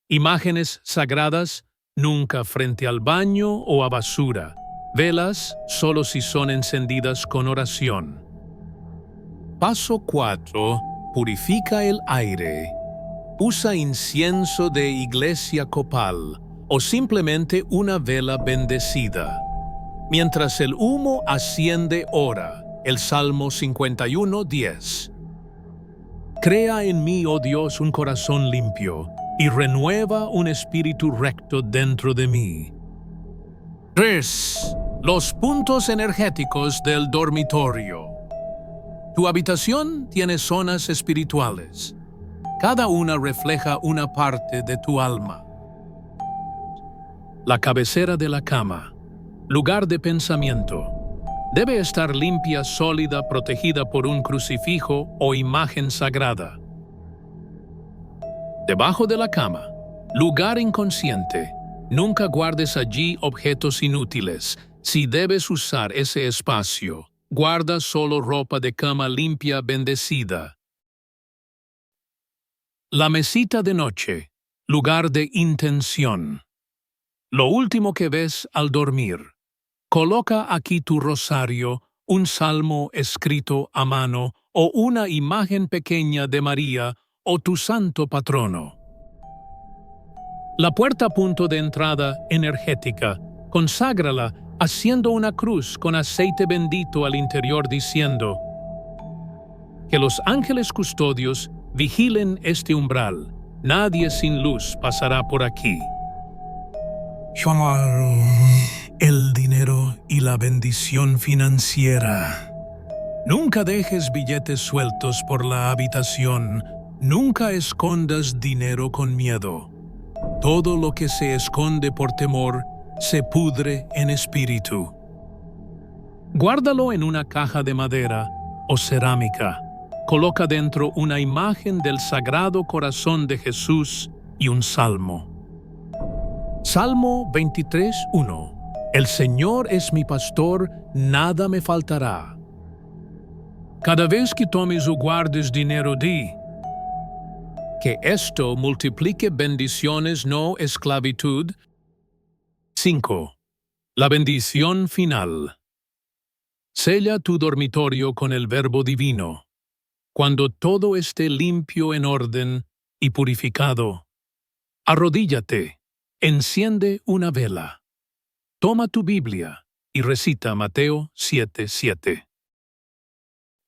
Imágenes sagradas nunca frente al baño o a basura. Velas solo si son encendidas con oración. Paso 4. Purifica el aire. Usa incienso de iglesia copal o simplemente una vela bendecida. Mientras el humo asciende, ora. El Salmo 51:10. Crea en mí, oh Dios, un corazón limpio y renueva un espíritu recto dentro de mí. 3. Los puntos energéticos del dormitorio. Tu habitación tiene zonas espirituales. Cada una refleja una parte de tu alma. La cabecera de la cama, lugar de pensamiento, debe estar limpia, sólida, protegida por un crucifijo o imagen sagrada. Debajo de la cama, lugar inconsciente. Nunca guardes allí objetos inútiles. Si debes usar ese espacio, guarda solo ropa de cama limpia, bendecida. La mesita de noche, lugar de intención. Lo último que ves al dormir. Coloca aquí tu rosario, un salmo escrito a mano o una imagen pequeña de María o tu santo patrono. La puerta punto de entrada energética, conságrala haciendo una cruz con aceite bendito al interior diciendo: que los ángeles custodios vigilen este umbral. Nadie sin luz pasará por aquí. El dinero y la bendición financiera. Nunca dejes billetes sueltos por la habitación. Nunca escondas dinero con miedo. Todo lo que se esconde por temor se pudre en espíritu. Guárdalo en una caja de madera o cerámica. Coloca dentro una imagen del Sagrado Corazón de Jesús y un salmo. Salmo 23:1. El Señor es mi pastor, nada me faltará. Cada vez que tomes o guardes dinero, di: que esto multiplique bendiciones, no esclavitud. 5. La bendición final. Sella tu dormitorio con el verbo divino. Cuando todo esté limpio, en orden y purificado, arrodíllate, enciende una vela. Toma tu Biblia y recita Mateo 7:7.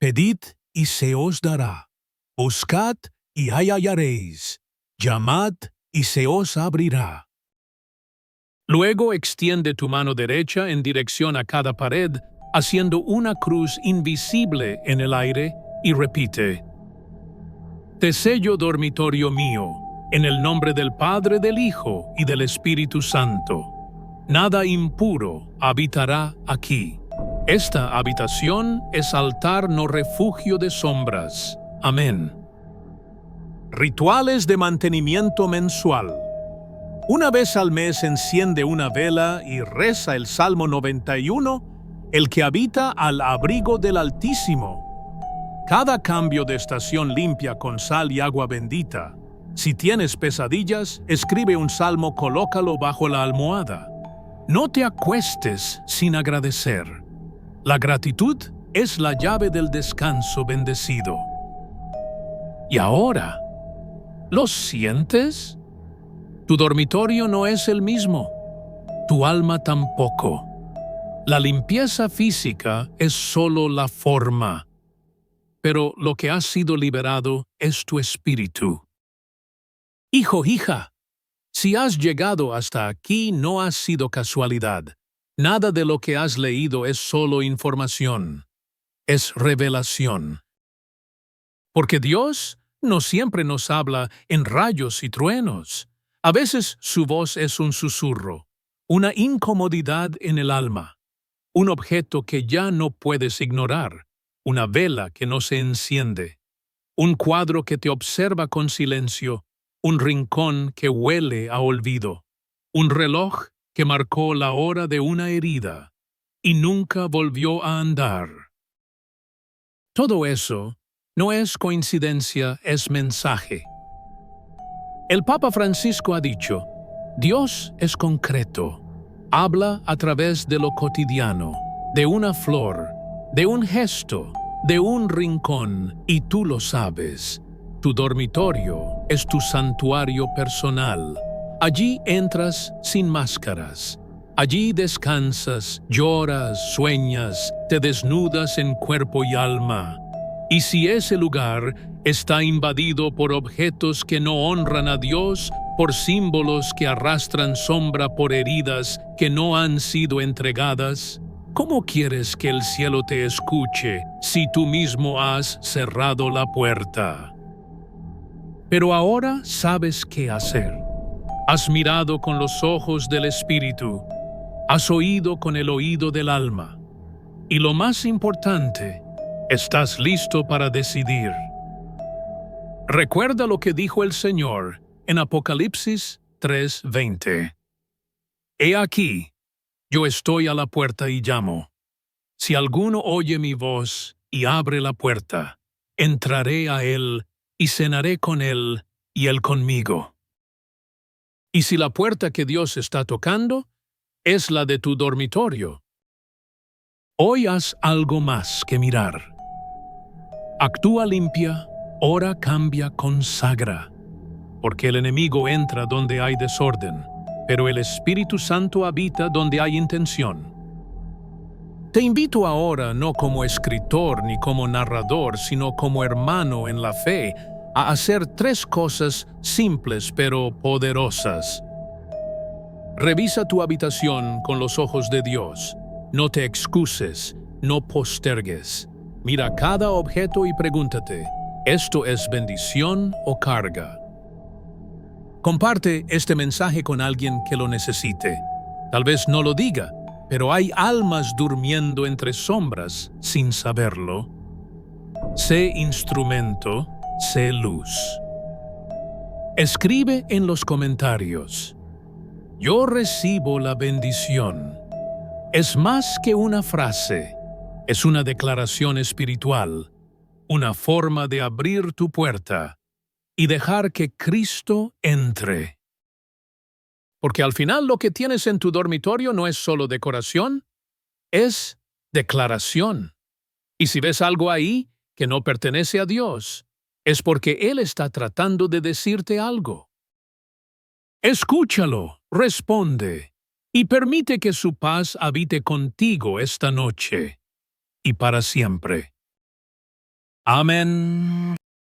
Pedid y se os dará. Buscad y hallaréis. Llamad y se os abrirá. Luego extiende tu mano derecha en dirección a cada pared, haciendo una cruz invisible en el aire, y repite: Te sello, dormitorio mío, en el nombre del Padre, del Hijo y del Espíritu Santo. Nada impuro habitará aquí. Esta habitación es altar, no refugio de sombras. Amén. Rituales de mantenimiento mensual. Una vez al mes enciende una vela y reza el Salmo 91, el que habita al abrigo del Altísimo. Cada cambio de estación limpia con sal y agua bendita. Si tienes pesadillas, escribe un salmo, colócalo bajo la almohada. No te acuestes sin agradecer. La gratitud es la llave del descanso bendecido. Y ahora, ¿lo sientes? Tu dormitorio no es el mismo. Tu alma tampoco. La limpieza física es solo la forma. Pero lo que ha sido liberado es tu espíritu. Hijo, hija, si has llegado hasta aquí no ha sido casualidad. Nada de lo que has leído es solo información. Es revelación. Porque Dios no siempre nos habla en rayos y truenos. A veces su voz es un susurro, una incomodidad en el alma, un objeto que ya no puedes ignorar. Una vela que no se enciende, un cuadro que te observa con silencio, un rincón que huele a olvido, un reloj que marcó la hora de una herida y nunca volvió a andar. Todo eso no es coincidencia, es mensaje. El Papa Francisco ha dicho: Dios es concreto, habla a través de lo cotidiano, de una flor, de un gesto, de un rincón, y tú lo sabes. Tu dormitorio es tu santuario personal. Allí entras sin máscaras. Allí descansas, lloras, sueñas, te desnudas en cuerpo y alma. Y si ese lugar está invadido por objetos que no honran a Dios, por símbolos que arrastran sombra, por heridas que no han sido entregadas, ¿cómo quieres que el cielo te escuche si tú mismo has cerrado la puerta? Pero ahora sabes qué hacer. Has mirado con los ojos del Espíritu, has oído con el oído del alma. Y lo más importante, estás listo para decidir. Recuerda lo que dijo el Señor en Apocalipsis 3:20. He aquí, yo estoy a la puerta y llamo. Si alguno oye mi voz y abre la puerta, entraré a él y cenaré con él y él conmigo. Y si la puerta que Dios está tocando es la de tu dormitorio, hoy haz algo más que mirar. Actúa limpia, ora, cambia, consagra. Porque el enemigo entra donde hay desorden, pero el Espíritu Santo habita donde hay intención. Te invito ahora, no como escritor ni como narrador, sino como hermano en la fe, a hacer 3 cosas simples pero poderosas. Revisa tu habitación con los ojos de Dios. No te excuses, no postergues. Mira cada objeto y pregúntate, ¿esto es bendición o carga? Comparte este mensaje con alguien que lo necesite. Tal vez no lo diga, pero hay almas durmiendo entre sombras sin saberlo. Sé instrumento, sé luz. Escribe en los comentarios: yo recibo la bendición. Es más que una frase, es una declaración espiritual, una forma de abrir tu puerta y dejar que Cristo entre. Porque al final lo que tienes en tu dormitorio no es solo decoración, es declaración. Y si ves algo ahí que no pertenece a Dios, es porque Él está tratando de decirte algo. Escúchalo, responde, y permite que su paz habite contigo esta noche y para siempre. Amén.